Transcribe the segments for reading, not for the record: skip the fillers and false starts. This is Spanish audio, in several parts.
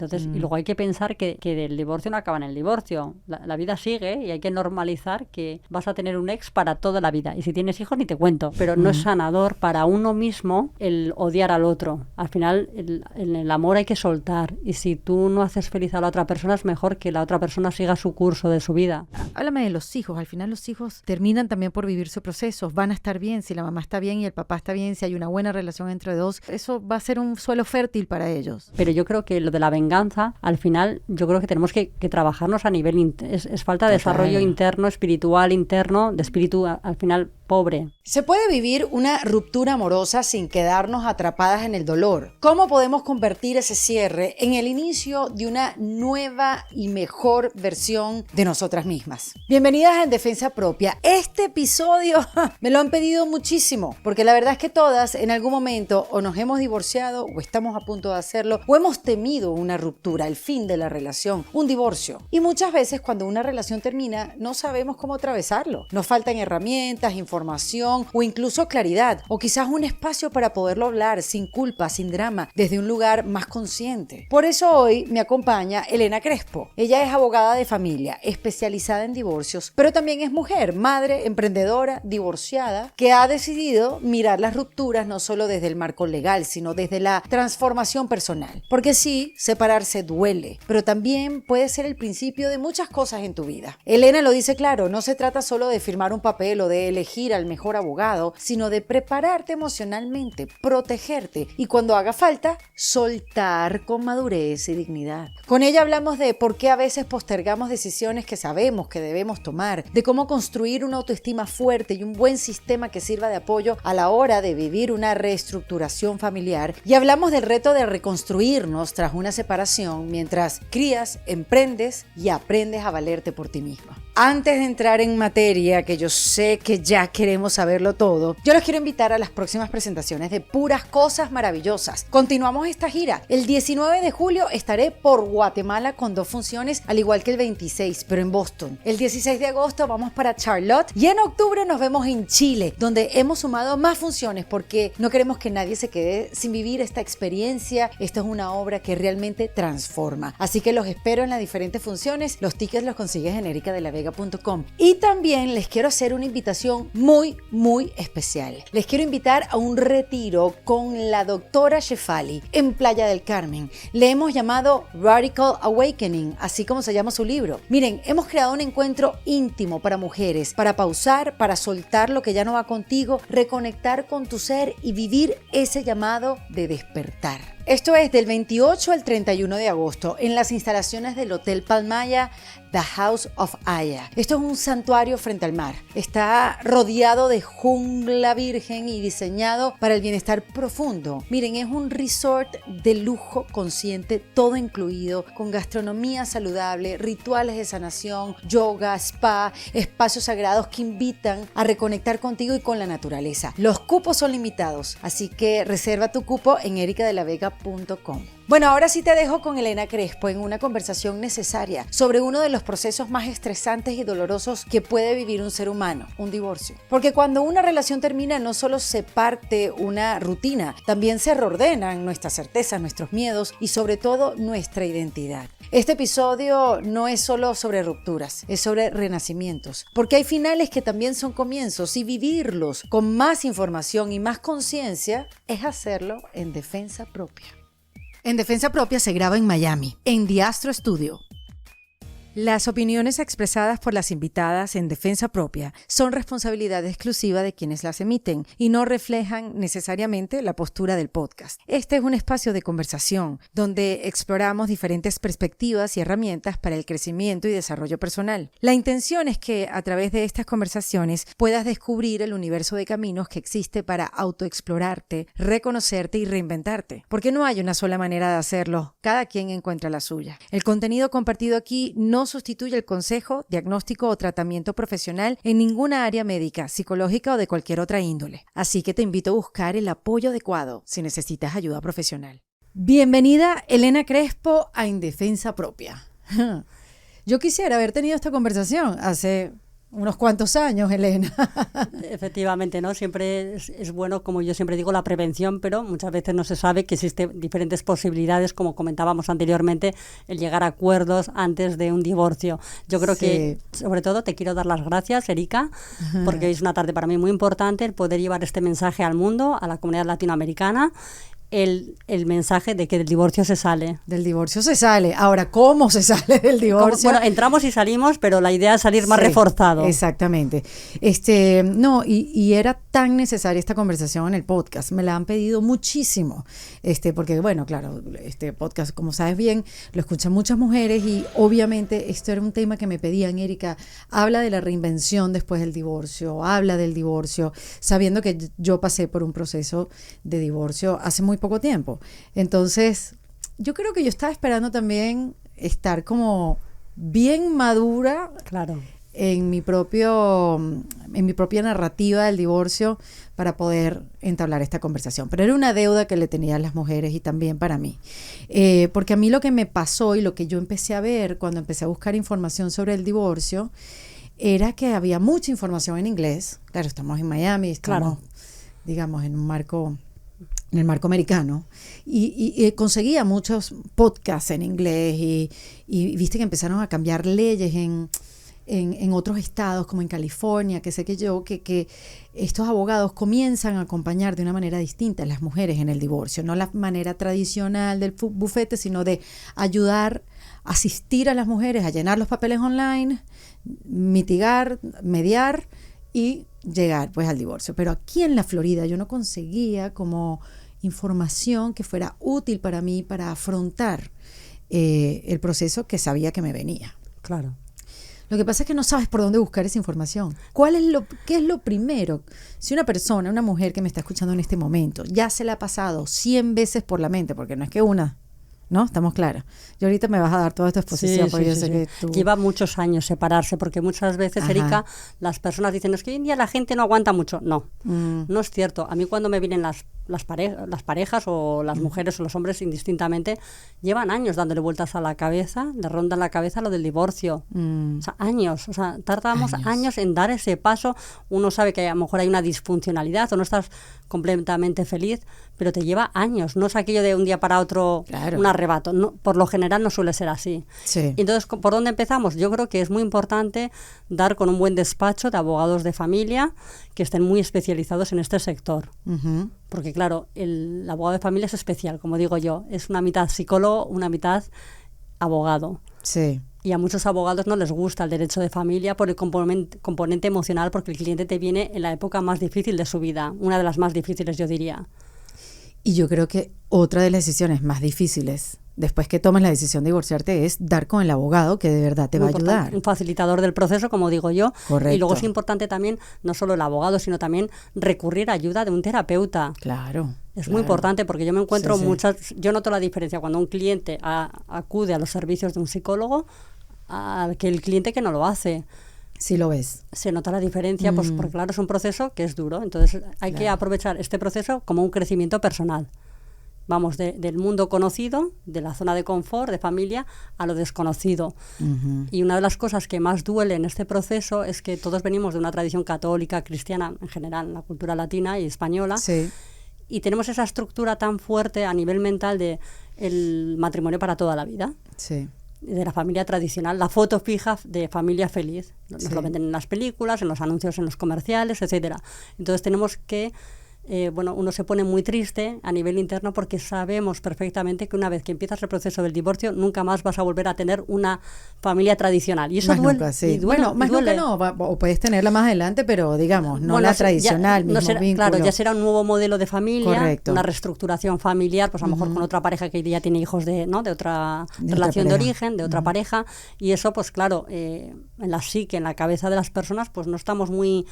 Entonces, y luego hay que pensar que el divorcio no acaba en el divorcio. La vida sigue y hay que normalizar que vas a tener un ex para toda la vida. Y si tienes hijos, ni te cuento. Pero no es sanador para uno mismo el odiar al otro. Al final, en el amor hay que soltar. Y si tú no haces feliz a la otra persona, es mejor que la otra persona siga su curso de su vida. Háblame de los hijos. Al final los hijos terminan también por vivir su proceso. Van a estar bien si la mamá está bien y el papá está bien, si hay una buena relación entre dos. Eso va a ser un suelo fértil para ellos. Pero yo creo que lo de la venganza, al final, yo creo que tenemos que trabajarnos a nivel... Es falta de desarrollo interno, espiritual, interno, de espíritu, al final, pobre. ¿Se puede vivir una ruptura amorosa sin quedarnos atrapadas en el dolor? ¿Cómo podemos convertir ese cierre en el inicio de una nueva y mejor versión de nosotras mismas? Bienvenidas en Defensa Propia. Este episodio me lo han pedido muchísimo, porque la verdad es que todas en algún momento o nos hemos divorciado o estamos a punto de hacerlo o hemos temido una ruptura, el fin de la relación, un divorcio. Y muchas veces cuando una relación termina no sabemos cómo atravesarlo. Nos faltan herramientas, información o incluso claridad, o quizás un espacio para poderlo hablar sin culpa, sin drama, desde un lugar más consciente. Por eso hoy me acompaña Elena Crespo. Ella es abogada de familia, especializada en divorcios, pero también es mujer, madre, emprendedora, divorciada, que ha decidido mirar las rupturas no solo desde el marco legal, sino desde la transformación personal. Porque sí, separarse duele, pero también puede ser el principio de muchas cosas en tu vida. Elena lo dice claro, no se trata solo de firmar un papel o de elegir al mejor abogado, sino de prepararte emocionalmente, protegerte y cuando haga falta, soltar con madurez y dignidad. Con ella hablamos de por qué a veces postergamos decisiones que sabemos que debemos tomar, de cómo construir una autoestima fuerte y un buen sistema que sirva de apoyo a la hora de vivir una reestructuración familiar, y hablamos del reto de reconstruirnos tras una separación mientras crías, emprendes y aprendes a valerte por ti misma. Antes de entrar en materia, que yo sé que ya queremos saberlo todo, yo los quiero invitar a las próximas presentaciones de Puras Cosas Maravillosas. Continuamos esta gira. El 19 de julio estaré por Guatemala con 2 funciones, al igual que el 26, pero en Boston. El 16 de agosto vamos para Charlotte y en octubre nos vemos en Chile, donde hemos sumado más funciones porque no queremos que nadie se quede sin vivir esta experiencia. Esta es una obra que realmente transforma. Así que los espero en las diferentes funciones. Los tickets los consigues en ericadelavega.com. Y también les quiero hacer una invitación muy especial. Les quiero invitar a un retiro con la doctora Shefali en Playa del Carmen. Le hemos llamado Radical Awakening, así como se llama su libro. Miren, hemos creado un encuentro íntimo para mujeres, para pausar, para soltar lo que ya no va contigo, reconectar con tu ser y vivir ese llamado de despertar. Esto es del 28 al 31 de agosto en las instalaciones del Hotel Palmaya, The House of Aya. Esto es un santuario frente al mar. Está rodeado de jungla virgen y diseñado para el bienestar profundo. Miren, es un resort de lujo consciente, todo incluido, con gastronomía saludable, rituales de sanación, yoga, spa, espacios sagrados que invitan a reconectar contigo y con la naturaleza. Los cupos son limitados, así que reserva tu cupo en ericadelavega.com. Bueno, ahora sí te dejo con Elena Crespo en una conversación necesaria sobre uno de los procesos más estresantes y dolorosos que puede vivir un ser humano, un divorcio. Porque cuando una relación termina no solo se parte una rutina, también se reordenan nuestras certezas, nuestros miedos y sobre todo nuestra identidad. Este episodio no es solo sobre rupturas, es sobre renacimientos, porque hay finales que también son comienzos y vivirlos con más información y más conciencia es hacerlo en defensa propia. En Defensa Propia se graba en Miami, en The Astro Studio. Las opiniones expresadas por las invitadas en Defensa Propia son responsabilidad exclusiva de quienes las emiten y no reflejan necesariamente la postura del podcast. Este es un espacio de conversación donde exploramos diferentes perspectivas y herramientas para el crecimiento y desarrollo personal. La intención es que a través de estas conversaciones puedas descubrir el universo de caminos que existe para autoexplorarte, reconocerte y reinventarte. Porque no hay una sola manera de hacerlo, cada quien encuentra la suya. El contenido compartido aquí no sustituye el consejo, diagnóstico o tratamiento profesional en ninguna área médica, psicológica o de cualquier otra índole. Así que te invito a buscar el apoyo adecuado si necesitas ayuda profesional. Bienvenida, Elena Crespo, a En Defensa Propia. Yo quisiera haber tenido esta conversación hace unos cuantos años, Elena. Efectivamente, ¿no? Siempre es bueno, como yo siempre digo, la prevención, pero muchas veces no se sabe que existen diferentes posibilidades, como comentábamos anteriormente, el llegar a acuerdos antes de un divorcio. Yo creo que, sobre todo, te quiero dar las gracias, Erika, porque hoy es una tarde para mí muy importante el poder llevar este mensaje al mundo, a la comunidad latinoamericana, el mensaje de que del divorcio se sale. Del divorcio se sale. Ahora, ¿cómo se sale del divorcio? Bueno, entramos y salimos, pero la idea es salir más reforzado. Exactamente. No, y era tan necesaria esta conversación en el podcast. Me la han pedido muchísimo. Porque, bueno, claro, este podcast, como sabes bien, lo escuchan muchas mujeres y obviamente esto era un tema que me pedían. Erika, habla de la reinvención después del divorcio, habla del divorcio, sabiendo que yo pasé por un proceso de divorcio hace muy poco tiempo. Entonces, yo creo que yo estaba esperando también estar como bien madura, claro, en mi propia narrativa del divorcio para poder entablar esta conversación. Pero era una deuda que le tenía a las mujeres y también para mí. Porque a mí lo que me pasó y lo que yo empecé a ver cuando empecé a buscar información sobre el divorcio era que había mucha información en inglés. Claro, estamos en Miami, estamos, digamos, en el marco americano, y conseguía muchos podcasts en inglés y viste que empezaron a cambiar leyes en otros estados, como en California, que estos abogados comienzan a acompañar de una manera distinta a las mujeres en el divorcio, no la manera tradicional del bufete, sino de ayudar, asistir a las mujeres a llenar los papeles online, mitigar, mediar y llegar pues al divorcio. Pero aquí en la Florida yo no conseguía como información que fuera útil para mí para afrontar el proceso que sabía que me venía. Claro. Lo que pasa es que no sabes por dónde buscar esa información. ¿Qué es lo primero? Si una persona, una mujer que me está escuchando en este momento, ya se le ha pasado 100 veces por la mente, porque no es que una, ¿no? Estamos claras. Yo ahorita me vas a dar toda esta exposición, porque yo sé que tú... Lleva muchos años separarse, porque muchas veces, Erika, las personas dicen, es que hoy en día la gente no aguanta mucho. No, no es cierto. A mí cuando me vienen las parejas o las mujeres o los hombres indistintamente, llevan años dándole vueltas a la cabeza, le rondan la cabeza lo del divorcio. O sea, años. O sea, tardamos años en dar ese paso. Uno sabe que a lo mejor hay una disfuncionalidad o no estás completamente feliz, pero te lleva años. No es aquello de un día para otro, un arrebato. No, por lo general no suele ser así. Sí. Entonces, ¿por dónde empezamos? Yo creo que es muy importante dar con un buen despacho de abogados de familia que estén muy especializados en este sector. Porque claro, el abogado de familia es especial, como digo yo. Es una mitad psicólogo, una mitad abogado. Sí. Y a muchos abogados no les gusta el derecho de familia por el componente emocional, porque el cliente te viene en la época más difícil de su vida, una de las más difíciles, yo diría. Y yo creo que otra de las decisiones más difíciles después que tomes la decisión de divorciarte es dar con el abogado que de verdad te va a ayudar. Un facilitador del proceso, como digo yo. Correcto. Y luego es importante también, no solo el abogado, sino también recurrir a ayuda de un terapeuta. Claro. Es muy importante porque yo me encuentro yo noto la diferencia cuando un cliente acude a los servicios de un psicólogo a que el cliente que no lo hace. Sí lo ves. Se nota la diferencia, pues porque claro, es un proceso que es duro. Entonces hay que aprovechar este proceso como un crecimiento personal. Vamos del mundo conocido, de la zona de confort, de familia, a lo desconocido. Y una de las cosas que más duele en este proceso es que todos venimos de una tradición católica, cristiana, en general, en la cultura latina y española. Sí. Y tenemos esa estructura tan fuerte a nivel mental de el matrimonio para toda la vida. Sí. De la familia tradicional, la foto fija de familia feliz. Nos lo venden en las películas, en los anuncios, en los comerciales, etcétera. Entonces tenemos que uno se pone muy triste a nivel interno porque sabemos perfectamente que una vez que empiezas el proceso del divorcio nunca más vas a volver a tener una familia tradicional. Y eso más duele. Nunca, sí. Bueno, más nunca no, o puedes tenerla más adelante, pero digamos, no la tradicional, mismo vínculo. Claro, ya será un nuevo modelo de familia, correcto, una reestructuración familiar, pues a lo mejor con otra pareja que ya tiene hijos de otra relación de origen, de otra pareja, y eso pues claro, en la psique, en la cabeza de las personas, pues no estamos muy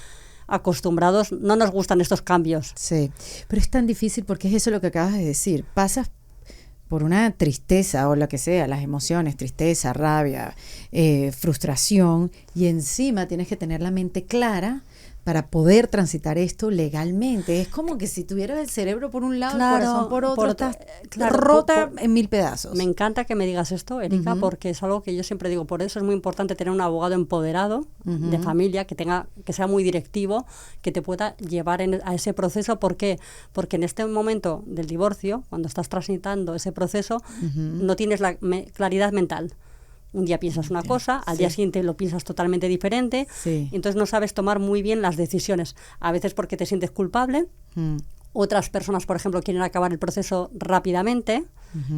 acostumbrados, no nos gustan estos cambios. Sí, pero es tan difícil porque es eso lo que acabas de decir, pasas por una tristeza o lo que sea, las emociones, tristeza, rabia, frustración, y encima tienes que tener la mente clara para poder transitar esto legalmente. Es como que si tuvieras el cerebro por un lado, Claro, el corazón por otro, estás claro, rota en 1000 pedazos. Me encanta que me digas esto, Erika, porque es algo que yo siempre digo. Por eso es muy importante tener un abogado empoderado de familia, que sea muy directivo, que te pueda llevar a ese proceso. ¿Por qué? Porque en este momento del divorcio, cuando estás transitando ese proceso, no tienes la claridad mental. Un día piensas una cosa, al día siguiente lo piensas totalmente diferente, entonces no sabes tomar muy bien las decisiones. A veces porque te sientes culpable, otras personas, por ejemplo, quieren acabar el proceso rápidamente.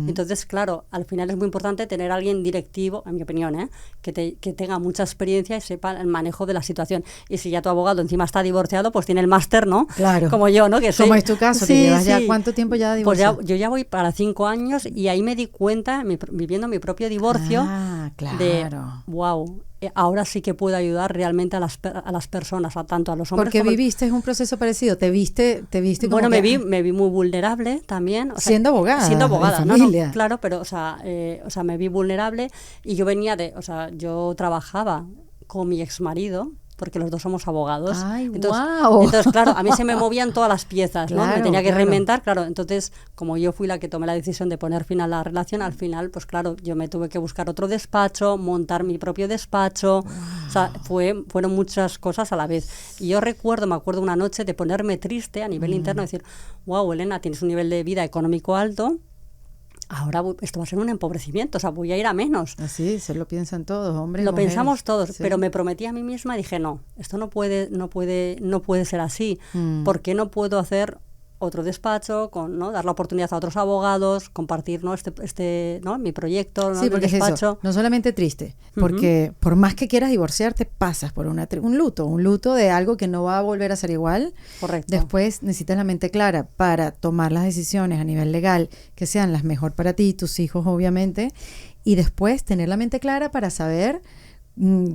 Entonces, claro, al final es muy importante tener a alguien directivo, en mi opinión, que tenga mucha experiencia y sepa el manejo de la situación. Y si ya tu abogado encima está divorciado, pues tiene el máster, ¿no? Claro. Como yo, ¿no? Como es tu caso, que llevas ya ¿cuánto tiempo ya divorciado? Pues yo ya voy para 5 años y ahí me di cuenta, viviendo mi propio divorcio, de, wow, ahora sí que puedo ayudar realmente a las personas, tanto a los hombres porque como... viviste un proceso parecido, te viste como bueno, que, me vi muy vulnerable también. Siendo abogada, no, familia. claro, pero, me vi vulnerable y yo venía yo trabajaba con mi exmarido, porque los dos somos abogados. ¡Ay, wow! Entonces, claro, a mí se me movían todas las piezas, ¿no? Me tenía que reinventar, claro. Entonces, como yo fui la que tomé la decisión de poner fin a la relación, al final, pues claro, yo me tuve que buscar otro despacho, montar mi propio despacho. Wow. O sea, fueron muchas cosas a la vez. Y yo me acuerdo una noche de ponerme triste a nivel interno, decir, wow, Elena, tienes un nivel de vida económico alto, ahora esto va a ser un empobrecimiento, o sea, voy a ir a menos. Así, se lo piensan todos, hombres y Lo mujeres. pensamos todos, pero me prometí a mí misma y dije, no, esto no puede ser así. ¿Por qué no puedo hacer otro despacho, dar la oportunidad a otros abogados, compartir, ¿no? ¿no? mi proyecto, ¿no? Sí, porque despacho. Es eso, no solamente triste, porque por más que quieras divorciarte, pasas por un luto de algo que no va a volver a ser igual. Correcto. Después necesitas la mente clara para tomar las decisiones a nivel legal que sean las mejor para ti, tus hijos obviamente, y después tener la mente clara para saber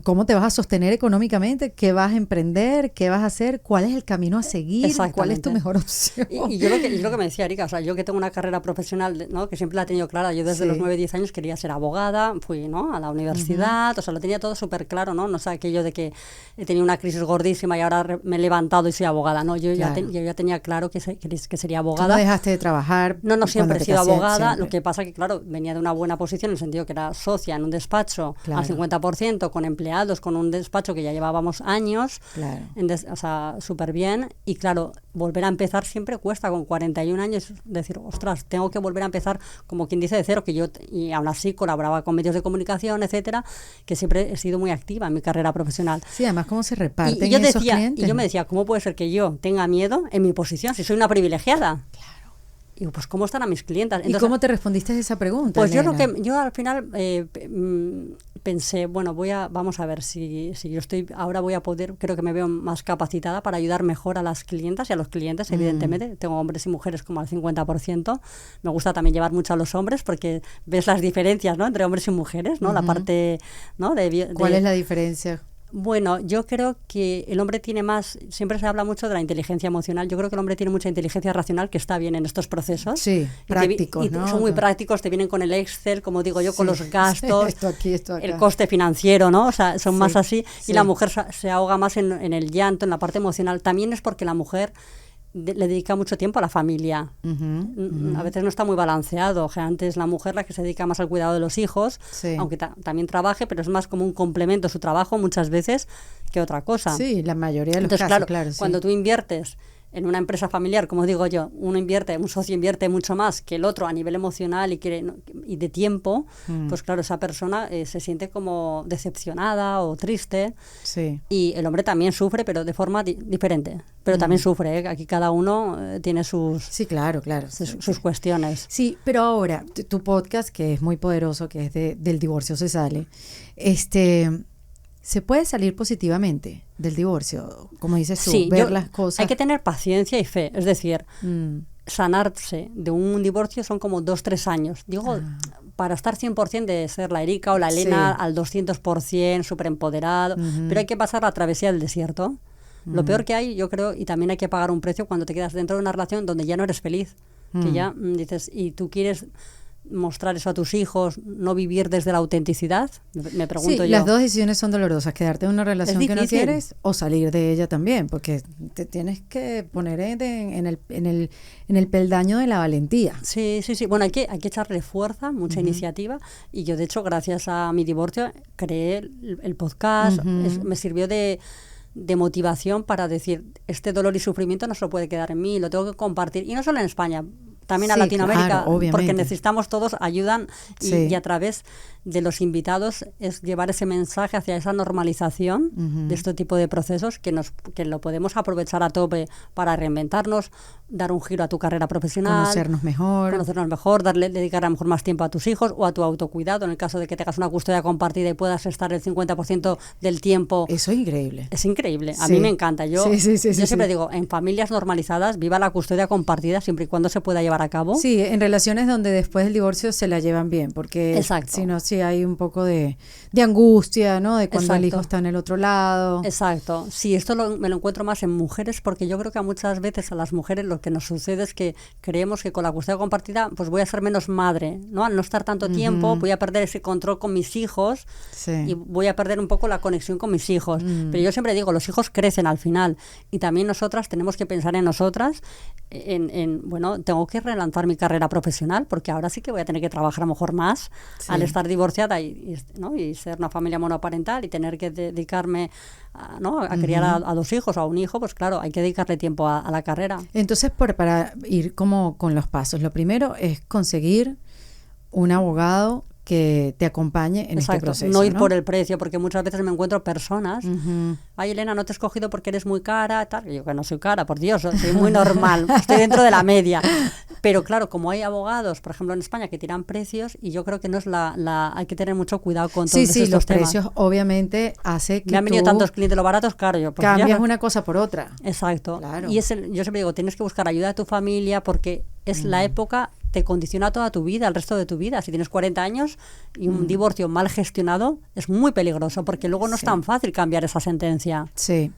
cómo te vas a sostener económicamente, qué vas a emprender, qué vas a hacer, cuál es el camino a seguir, cuál es tu mejor opción. Y yo lo que me decía Erika, o sea, yo que tengo una carrera profesional, ¿no? Que siempre la he tenido clara, yo desde los 9-10 años quería ser abogada, fui, ¿no? a la universidad, o sea, lo tenía todo súper claro, ¿no? No sé, aquello de que he tenido una crisis gordísima y ahora me he levantado y soy abogada, ¿no? Yo ya tenía claro que sería abogada. ¿Tú no dejaste de trabajar? No, siempre he sido abogada, lo que pasa que, claro, venía de una buena posición en el sentido que era socia en un despacho al 50%, con empleados, con un despacho que ya llevábamos años, o sea, súper bien, y claro, volver a empezar siempre cuesta, con 41 años, decir, ostras, tengo que volver a empezar, como quien dice, de cero, y aún así colaboraba con medios de comunicación, etcétera, que siempre he sido muy activa en mi carrera profesional. Sí, además, ¿cómo se reparten esos clientes? Y yo me decía, ¿cómo puede ser que yo tenga miedo en mi posición, si soy una privilegiada? Claro. Y digo, pues ¿cómo están a mis clientas? Entonces, ¿y cómo te respondiste a esa pregunta? Pues yo al final pensé, bueno, vamos a ver si yo ahora voy a poder, creo que me veo más capacitada para ayudar mejor a las clientas y a los clientes, evidentemente. Tengo hombres y mujeres como al 50%. Me gusta también llevar mucho a los hombres porque ves las diferencias, ¿no? Entre hombres y mujeres, ¿no? La parte, ¿no? ¿Cuál es la diferencia? Bueno, yo creo que el hombre tiene más, siempre se habla mucho de la inteligencia emocional, yo creo que el hombre tiene mucha inteligencia racional, que está bien en estos procesos. Sí, prácticos, ¿no? Son muy prácticos, te vienen con el Excel, como digo yo, con los gastos, esto aquí, esto acá. El coste financiero, ¿no? O sea, son más así, y la mujer se ahoga más en el llanto, en la parte emocional. También es porque la mujer le dedica mucho tiempo a la familia. A veces no está muy balanceado. O sea, antes la mujer la que se dedica más al cuidado de los hijos, aunque también trabaje, pero es más como un complemento su trabajo muchas veces que otra cosa. Sí, la mayoría de los casos, claro. Cuando tú inviertes en una empresa familiar, como digo yo, un socio invierte mucho más que el otro a nivel emocional y de tiempo, pues claro, esa persona se siente como decepcionada o triste. Sí. Y el hombre también sufre, pero de forma diferente. Pero también sufre, ¿eh? Aquí cada uno tiene sus... Sí, claro. Sus cuestiones. Sí, pero ahora, tu podcast, que es muy poderoso, que es Del Divorcio se sale, ¿se puede salir positivamente del divorcio? Como dices tú, ver las cosas. Hay que tener paciencia y fe. Es decir, sanarse de un divorcio son como 2-3 años. Digo, para estar 100% de ser la Erika o la Elena al 200%, súper empoderado, pero hay que pasar la travesía del desierto. Lo peor que hay, yo creo, y también hay que pagar un precio cuando te quedas dentro de una relación donde ya no eres feliz. Que ya dices, y tú quieres mostrar eso a tus hijos, no vivir desde la autenticidad? Me pregunto Sí, yo. las dos decisiones son dolorosas, quedarte en una relación que no difícil. quieres o salir de ella también, porque te tienes que poner en el peldaño de la valentía. Sí. Bueno, hay que echarle fuerza, mucha iniciativa. Y yo, de hecho, gracias a mi divorcio, creé el podcast. Me sirvió de motivación para decir, este dolor y sufrimiento no se lo puede quedar en mí, lo tengo que compartir. Y no solo en España, también a Sí, Latinoamérica, claro, obviamente. porque necesitamos todos ayudan Sí. y a través de los invitados es llevar ese mensaje hacia esa normalización de este tipo de procesos que lo podemos aprovechar a tope para reinventarnos, dar un giro a tu carrera profesional, Conocernos mejor. dedicar a lo mejor más tiempo a tus hijos o a tu autocuidado en el caso de que tengas una custodia compartida y puedas estar el 50% del tiempo. Eso es increíble. Es increíble, a Sí. mí me encanta. Yo siempre Sí. digo, en familias normalizadas, viva la custodia compartida siempre y cuando se pueda llevar a cabo. Sí, en relaciones donde después del divorcio se la llevan bien, porque Exacto. si no, sí hay un poco de angustia, ¿no? De cuando el Exacto. hijo está en el otro lado. Exacto. Sí, esto me lo encuentro más en mujeres porque yo creo que muchas veces a las mujeres lo que nos sucede es que creemos que con la custodia compartida pues voy a ser menos madre, ¿no? Al no estar tanto tiempo voy a perder ese control con mis hijos Sí. y voy a perder un poco la conexión con mis hijos. Pero yo siempre digo, los hijos crecen al final y también nosotras tenemos que pensar en nosotras, bueno, tengo que relanzar mi carrera profesional porque ahora sí que voy a tener que trabajar a lo mejor más al estar divorciada ¿no? y ser una familia monoparental y tener que dedicarme a criar a 2 hijos o a un hijo, pues claro, hay que dedicarle tiempo a la carrera. Entonces, para ir como con los pasos, lo primero es conseguir un abogado que te acompañe en este proceso. No ir por el precio, porque muchas veces me encuentro personas, Ujú. ay Elena, no te he escogido porque eres muy cara, tal. Y yo que no soy cara, por Dios, soy muy normal, estoy dentro de la media. Pero claro, como hay abogados, por ejemplo en España, que tiran precios, y yo creo que no es hay que tener mucho cuidado con todos estos los temas. precios obviamente hace que Me han venido tú tantos clientes lo baratos, claro, yo pues cambias ya, una cosa por otra. Exacto. Claro. Y yo siempre digo, tienes que buscar ayuda de tu familia porque es la época, te condiciona toda tu vida, el resto de tu vida. Si tienes 40 años y un divorcio mal gestionado, es muy peligroso porque luego no es tan fácil cambiar esa sentencia. Sí.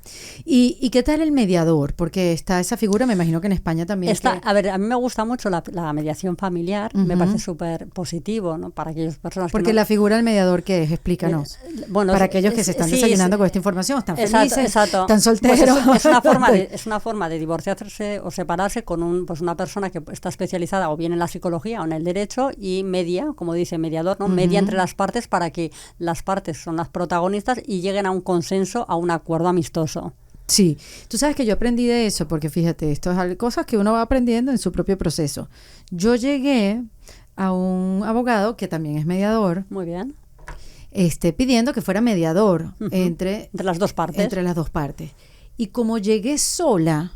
¿Y qué tal el mediador? Porque está esa figura, me imagino que en España también. A ver, a mí me gusta mucho la mediación familiar, me parece súper positivo, ¿no? Para aquellas personas Porque que no, la figura del mediador, ¿qué es? Explícanos. bueno, Para aquellos que se están desayunando con esta información, están felices, están solteros. Pues es una forma de divorciarse o separarse con una persona que está especializada o bien en la psicología o en el derecho y media, como dice mediador, ¿no? Media entre las partes para que las partes son las protagonistas y lleguen a un consenso, a un acuerdo amistoso. Sí, tú sabes que yo aprendí de eso, porque fíjate, esto es cosas que uno va aprendiendo en su propio proceso. Yo llegué a un abogado que también es mediador, Muy bien. pidiendo que fuera mediador entre las dos partes. Entre las dos partes. Y como llegué sola,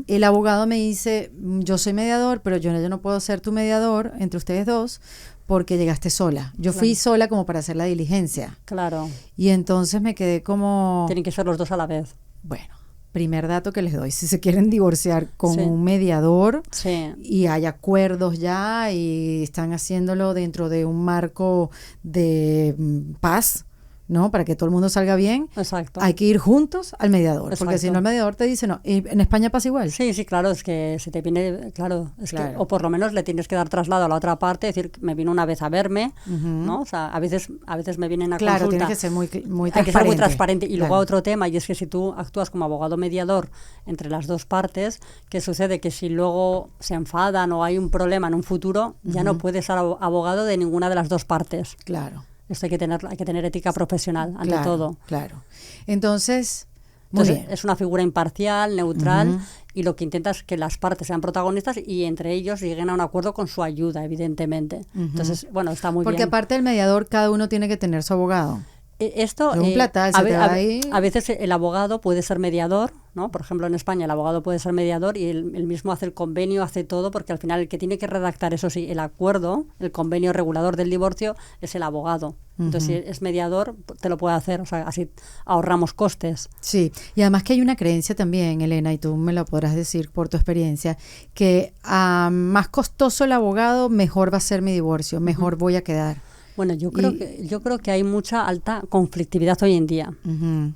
el abogado me dice, yo soy mediador, pero yo no puedo ser tu mediador entre ustedes dos porque llegaste sola. Yo fui sola como para hacer la diligencia. Claro. Y entonces me quedé como... Tienen que ser los dos a la vez. Bueno, primer dato que les doy, si se quieren divorciar con Sí. un mediador Sí. y hay acuerdos ya y están haciéndolo dentro de un marco de paz, ¿no? Para que todo el mundo salga bien, Exacto. hay que ir juntos al mediador, porque Exacto. si no el mediador te dice no. ¿Y en España pasa igual? Sí, claro, es que se te viene, claro, Claro. o por lo menos le tienes que dar traslado a la otra parte, decir, me vino una vez a verme, ¿no? O sea, a veces me vienen a Claro, consulta. tiene que ser muy Hay que ser muy transparente. Y Claro. luego otro tema, y es que si tú actúas como abogado mediador entre las dos partes, ¿qué sucede? Que si luego se enfadan o hay un problema en un futuro, ya no puedes ser abogado de ninguna de las dos partes. Claro. Esto hay que tener ética profesional, ante Claro, todo. Claro. Entonces, muy Entonces, bien. es una figura imparcial, neutral, y lo que intenta es que las partes sean protagonistas y entre ellos lleguen a un acuerdo con su ayuda, evidentemente. Entonces, bueno, está muy Porque bien. aparte del mediador, cada uno tiene que tener su abogado. Esto, Es un platal, se te va ahí. a veces el abogado puede ser mediador, ¿no? Por ejemplo, en España el abogado puede ser mediador y él mismo hace el convenio, hace todo, porque al final el que tiene que redactar, eso sí, el acuerdo, el convenio regulador del divorcio, es el abogado. Entonces, si es mediador, te lo puede hacer, o sea, así ahorramos costes. Sí, y además que hay una creencia también, Elena, y tú me lo podrás decir por tu experiencia, que más costoso el abogado, mejor va a ser mi divorcio, mejor voy a quedar. Bueno, yo creo que hay mucha alta conflictividad hoy en día. Ujú.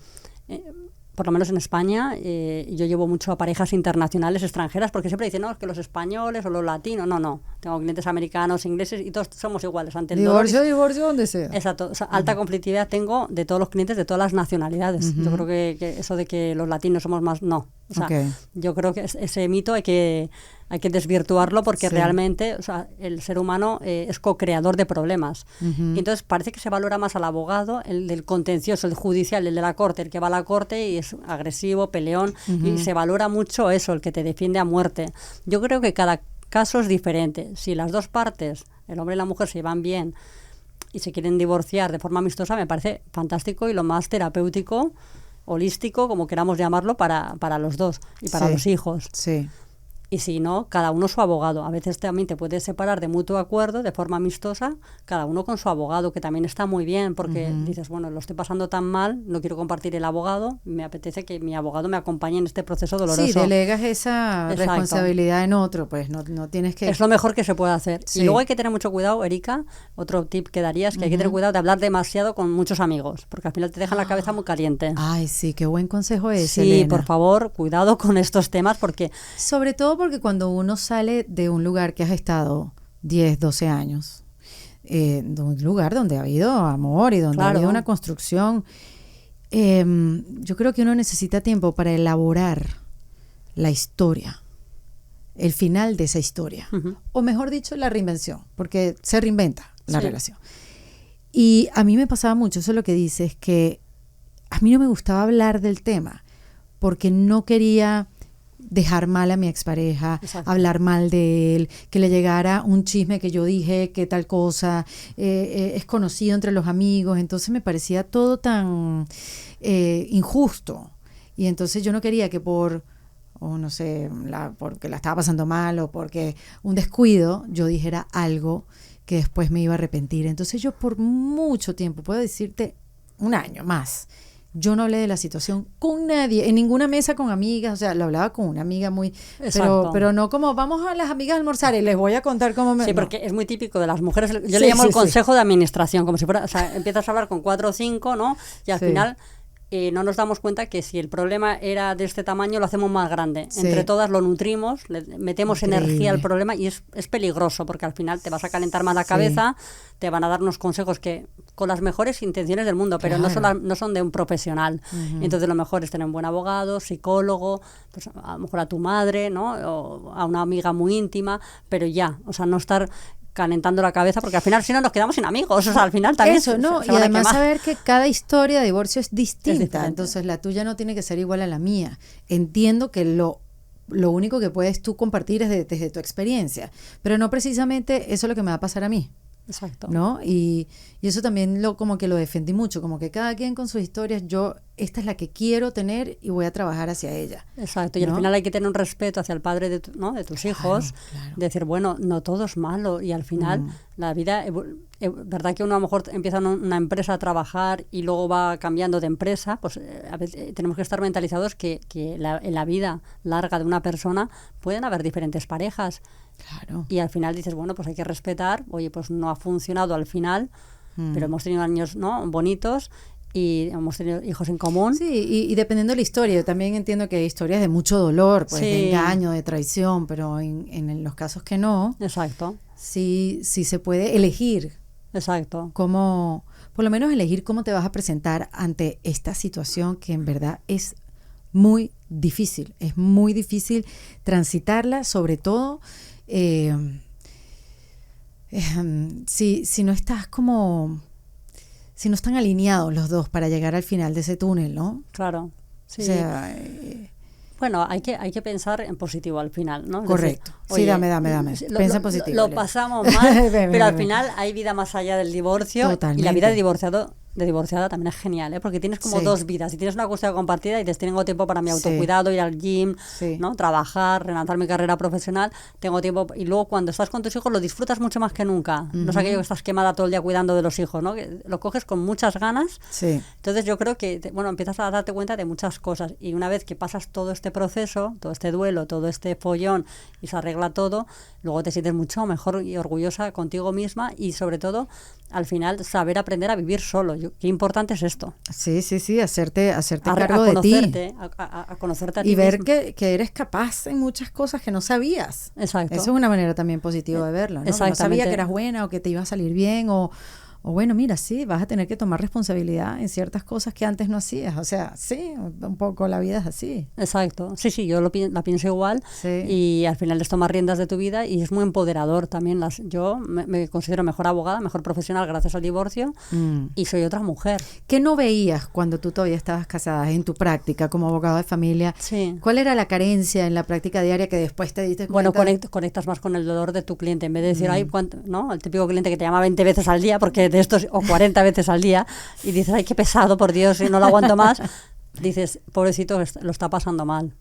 por lo menos en España, yo llevo mucho a parejas internacionales, extranjeras, porque siempre dicen, no, es que los españoles o los latinos, no. Tengo clientes americanos, ingleses, y todos somos iguales ante el dolor. Divorcio, donde sea. Exacto. O sea, alta conflictividad tengo de todos los clientes de todas las nacionalidades. Yo creo que eso de que los latinos somos más, no. O sea, yo creo que ese mito hay que desvirtuarlo porque realmente, o sea, el ser humano es co-creador de problemas. Y entonces parece que se valora más al abogado, el del contencioso, el judicial, el de la corte, el que va a la corte y es agresivo, peleón, y se valora mucho eso, el que te defiende a muerte. Yo creo que cada caso es diferente. Si las dos partes, el hombre y la mujer, se llevan bien y se quieren divorciar de forma amistosa, me parece fantástico y lo más terapéutico, holístico, como queramos llamarlo, para los dos y para los hijos. Sí. Y si no, cada uno su abogado. A veces también te puedes separar de mutuo acuerdo, de forma amistosa, cada uno con su abogado, que también está muy bien, porque dices, bueno, lo estoy pasando tan mal, no quiero compartir el abogado, me apetece que mi abogado me acompañe en este proceso doloroso. Sí, delegas esa responsabilidad en otro, pues no tienes que... Es lo mejor que se puede hacer. Sí. Y luego hay que tener mucho cuidado, Erika, otro tip que daría es que hay que tener cuidado de hablar demasiado con muchos amigos, porque al final te dejan la cabeza muy caliente. Ay, sí, qué buen consejo es, Sí, Elena. por favor, cuidado con estos temas, porque... Sobre todo porque cuando uno sale de un lugar que has estado 10, 12 años, de un lugar donde ha habido amor y donde ha habido una construcción, yo creo que uno necesita tiempo para elaborar la historia, el final de esa historia, o mejor dicho, la reinvención, porque se reinventa la relación. Y a mí me pasaba mucho, eso es lo que dices, que a mí no me gustaba hablar del tema, porque no quería dejar mal a mi expareja, hablar mal de él, que le llegara un chisme que yo dije, que tal cosa, es conocido entre los amigos, entonces me parecía todo tan injusto. Y entonces yo no quería que porque la estaba pasando mal o porque un descuido, yo dijera algo que después me iba a arrepentir. Entonces yo por mucho tiempo, puedo decirte un año más, yo no hablé de la situación con nadie, en ninguna mesa con amigas, o sea, lo hablaba con una amiga muy... Pero no como, vamos a las amigas a almorzar y les voy a contar cómo me... Sí, porque es muy típico de las mujeres, yo le llamo el consejo de administración, como si fuera, o sea, empiezas a hablar con 4 o 5, ¿no? Y al final... no nos damos cuenta que si el problema era de este tamaño, lo hacemos más grande. Entre todas lo nutrimos, le metemos energía al problema y es peligroso porque al final te vas a calentar más la cabeza, te van a dar unos consejos que con las mejores intenciones del mundo, pero no son de un profesional. Entonces lo mejor es tener un buen abogado, psicólogo, pues a lo mejor a tu madre, ¿no? O a una amiga muy íntima, pero ya, o sea, no estar calentando la cabeza, porque al final si no nos quedamos sin amigos, o sea, al final también eso, ¿no? Y además saber que cada historia de divorcio es distinta, entonces la tuya no tiene que ser igual a la mía. Entiendo que lo único que puedes tú compartir es desde tu experiencia, pero no precisamente eso es lo que me va a pasar a mí. Exacto. ¿No? Y eso también como que lo defendí mucho, como que cada quien con sus historias, esta es la que quiero tener y voy a trabajar hacia ella. Exacto, y al final hay que tener un respeto hacia el padre de tus hijos, decir, bueno, no todo es malo y al final la vida, verdad que uno a lo mejor empieza una empresa a trabajar y luego va cambiando de empresa, pues a veces tenemos que estar mentalizados que en la vida larga de una persona pueden haber diferentes parejas. Claro. Y al final dices, bueno, pues hay que respetar, oye, pues no ha funcionado al final, pero hemos tenido años, ¿no?, bonitos y hemos tenido hijos en común. Sí, y dependiendo de la historia, yo también entiendo que hay historias de mucho dolor, pues de engaño, de traición, pero en los casos que no, exacto, sí se puede elegir. Exacto. Cómo, por lo menos elegir cómo te vas a presentar ante esta situación que en verdad es muy difícil transitarla, sobre todo si no estás si no están alineados los dos para llegar al final de ese túnel, ¿no? Claro, sí. O sea, bueno, hay que pensar en positivo al final, ¿no? Correcto. Es decir, sí, dame. Piensa en positivo. Lo pasamos mal, pero al final hay vida más allá del divorcio. Totalmente. Y la vida de divorciada también es genial, ¿eh? Porque tienes como dos vidas. Si tienes una custodia compartida y dices, tengo tiempo para mi autocuidado, ir al gym, ¿no?, trabajar, relanzar mi carrera profesional, tengo tiempo. Y luego cuando estás con tus hijos lo disfrutas mucho más que nunca. No es aquello que estás quemada todo el día cuidando de los hijos, ¿no? Que lo coges con muchas ganas. Sí. Entonces yo creo que, empiezas a darte cuenta de muchas cosas. Y una vez que pasas todo este proceso, todo este duelo, todo este follón y se arregla todo, luego te sientes mucho mejor y orgullosa contigo misma y sobre todo, al final, saber aprender a vivir solo. qué importante es esto. Sí, hacerte A cargo de ti. conocerte, a conocerte a ti Y ver mismo. que eres capaz en muchas cosas que no sabías. Exacto. Eso es una manera también positiva de verlo, ¿no? Que no sabía Exactamente. que eras buena o que te iba a salir bien o bueno, mira, sí, vas a tener que tomar responsabilidad en ciertas cosas que antes no hacías. O sea, sí, un poco la vida es así. Exacto. Sí, yo la pienso igual. Sí. Y al final es tomar riendas de tu vida y es muy empoderador también. Yo me considero mejor abogada, mejor profesional gracias al divorcio y soy otra mujer. ¿Qué no veías cuando tú todavía estabas casada en tu práctica como abogado de familia? Sí. ¿Cuál era la carencia en la práctica diaria que después te diste cuenta? Bueno, conectas más con el dolor de tu cliente. En vez de decir, ay, ¿no? El típico cliente que te llama 20 veces al día, porque de estos, o 40 veces al día, y dices, ay, qué pesado, por Dios, no lo aguanto más. Dices, pobrecito, lo está pasando mal.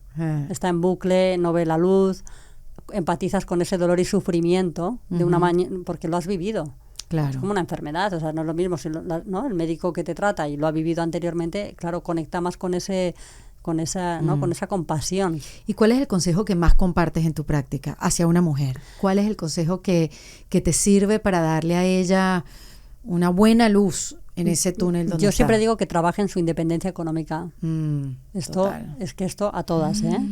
Está en bucle, no ve la luz, empatizas con ese dolor y sufrimiento de una porque lo has vivido. Claro. Es como una enfermedad, o sea, no es lo mismo. Si ¿no? El médico que te trata y lo ha vivido anteriormente, claro, conecta más con esa compasión. ¿Y cuál es el consejo que más compartes en tu práctica hacia una mujer? ¿Cuál es el consejo que te sirve para darle a ella una buena luz en ese túnel donde Yo está? siempre digo que trabaje en su independencia económica. Total. Es que esto a todas, Total.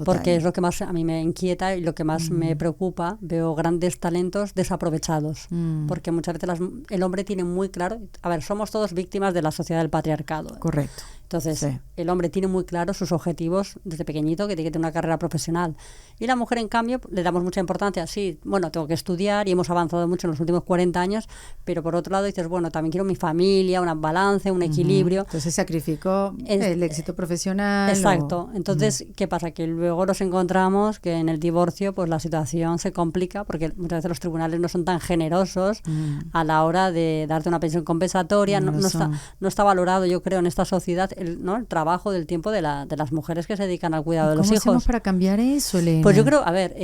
porque es lo que más a mí me inquieta y lo que más me preocupa. Veo grandes talentos desaprovechados, porque muchas veces el hombre tiene muy claro, a ver, somos todos víctimas de la sociedad del patriarcado. Correcto. Entonces, Sí. el hombre tiene muy claro sus objetivos desde pequeñito, que tiene que tener una carrera profesional. Y la mujer, en cambio, le damos mucha importancia. Sí, bueno, tengo que estudiar y hemos avanzado mucho en los últimos 40 años, pero por otro lado dices, bueno, también quiero mi familia, un balance, un equilibrio. Entonces sacrificó el éxito profesional. Exacto. Entonces, ¿qué pasa? Que luego nos encontramos que en el divorcio pues la situación se complica porque muchas veces los tribunales no son tan generosos a la hora de darte una pensión compensatoria. No está valorado, yo creo, en esta sociedad el trabajo del tiempo de las mujeres que se dedican al cuidado de los hijos. ¿Cómo hacemos para cambiar eso, Elena? Pues yo creo, a ver,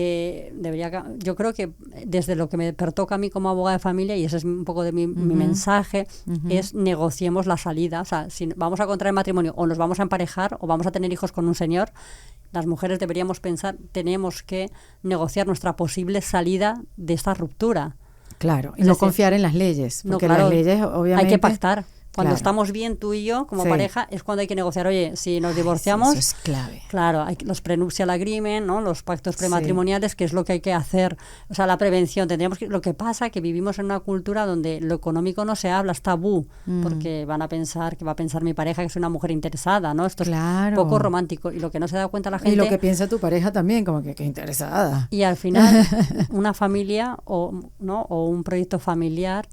yo creo que desde lo que me pertoca a mí como abogada de familia, y ese es un poco de mi mensaje, es negociemos la salida. O sea, si vamos a contraer matrimonio o nos vamos a emparejar o vamos a tener hijos con un señor, las mujeres deberíamos pensar, tenemos que negociar nuestra posible salida de esta ruptura. Claro, y no confiar en las leyes, porque claro, las leyes obviamente... hay que pactar. Cuando Claro. estamos bien tú y yo como pareja es cuando hay que negociar. Oye, si nos divorciamos, sí, eso es clave. Claro, hay los prenuptial agreement, ¿no? Los pactos prematrimoniales, que es lo que hay que hacer. O sea, la prevención. Lo que pasa que vivimos en una cultura donde lo económico no se habla, es tabú, porque va a pensar mi pareja que soy una mujer interesada, ¿no? Esto Claro. es poco romántico y lo que no se da cuenta la gente. Y lo que piensa tu pareja también, como que interesada. Y al final una familia o un proyecto familiar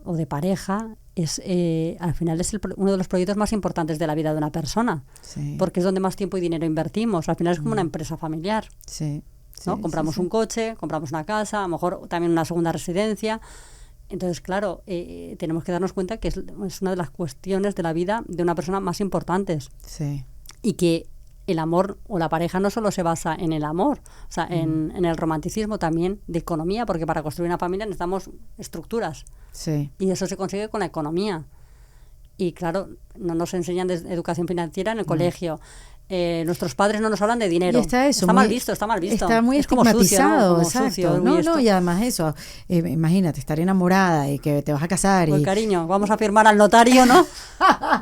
o de pareja al final es uno de los proyectos más importantes de la vida de una persona, porque es donde más tiempo y dinero invertimos. Al final es como una empresa familiar. Sí. ¿No? Compramos un coche, compramos una casa, a lo mejor también una segunda residencia. Entonces, claro, tenemos que darnos cuenta que es una de las cuestiones de la vida de una persona más importantes. Sí. Y que el amor o la pareja no solo se basa en el amor, o sea, en el romanticismo también de economía, porque para construir una familia necesitamos estructuras. Sí. Y eso se consigue con la economía. Y claro, no nos enseñan de educación financiera en el colegio. Nuestros padres no nos hablan de dinero. Y está eso, mal visto, está mal visto. Está muy es como estigmatizado, sucio, ¿no? Como exacto. sucio, No, y además eso, imagínate, estar enamorada y que te vas a casar Pues y... cariño, vamos a firmar al notario, ¿no?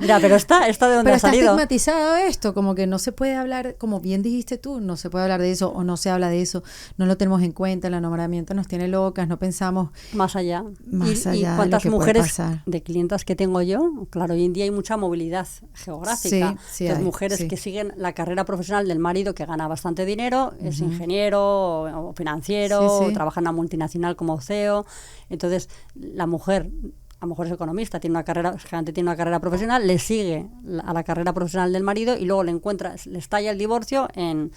Mira, pero está de dónde Pero ha está salido. estigmatizado esto, como que no se puede hablar, como bien dijiste tú, no se puede hablar de eso o no se habla de eso, no lo tenemos en cuenta, el enamoramiento nos tiene locas, no pensamos más allá. Más allá y de lo cuántas que puede mujeres pasar. de clientas que tengo yo, claro, hoy en día hay mucha movilidad geográfica. Sí, Entonces, hay, mujeres sí. que siguen la carrera profesional del marido que gana bastante dinero, es ingeniero o financiero, Sí, sí. o trabaja en una multinacional como CEO. Entonces, la mujer, a lo mejor es economista, tiene una carrera profesional, le sigue a la carrera profesional del marido y luego le estalla el divorcio en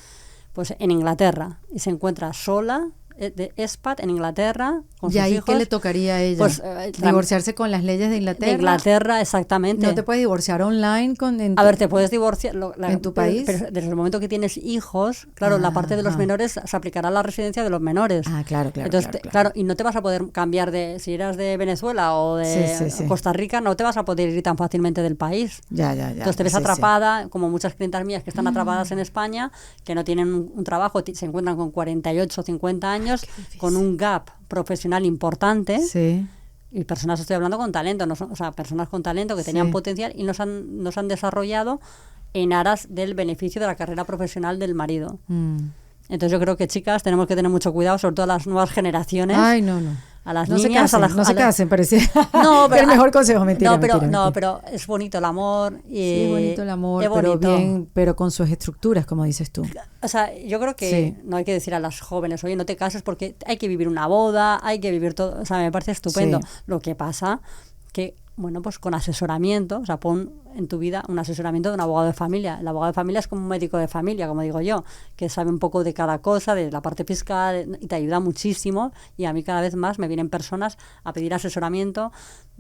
Inglaterra y se encuentra sola de expat en Inglaterra con ¿Y sus ahí hijos. qué le tocaría a ella? Pues, ¿Divorciarse con las leyes de Inglaterra? De Inglaterra, exactamente. ¿No te puedes divorciar online? A ver, te puedes divorciar ¿En tu país? pero desde el momento que tienes hijos, claro, la parte de los menores se aplicará a la residencia de los menores. Ah, claro. Entonces, claro, y no te vas a poder cambiar si eras de Venezuela o de Sí. Costa Rica, no te vas a poder ir tan fácilmente del país. Ya. Entonces te ves atrapada, como muchas clientas mías que están atrapadas en España, que no tienen un trabajo, se encuentran con 48 o 50 años, con un gap profesional importante. Sí. y personas, estoy hablando con talento, o sea, personas con talento que tenían Sí. potencial y nos han desarrollado en aras del beneficio de la carrera profesional del marido. Entonces yo creo que, chicas, tenemos que tener mucho cuidado, sobre todo a las nuevas generaciones. Ay, no. A las no niñas, se casen, a las... no se casen, parecía No, pero, el mejor consejo, mentira, no, pero, mentira, no, mentira. pero es bonito el amor. Y Sí, es bonito el amor, es bonito. pero con sus estructuras, como dices tú. O sea, yo creo que Sí. no hay que decir a las jóvenes, oye, no te cases porque hay que vivir una boda, hay que vivir todo. O sea, me parece estupendo. Sí. Lo que pasa que, bueno, pues con asesoramiento, o sea, pon en tu vida un asesoramiento de un abogado de familia. El abogado de familia es como un médico de familia, como digo yo, que sabe un poco de cada cosa, de la parte fiscal, y te ayuda muchísimo. Y a mí cada vez más me vienen personas a pedir asesoramiento,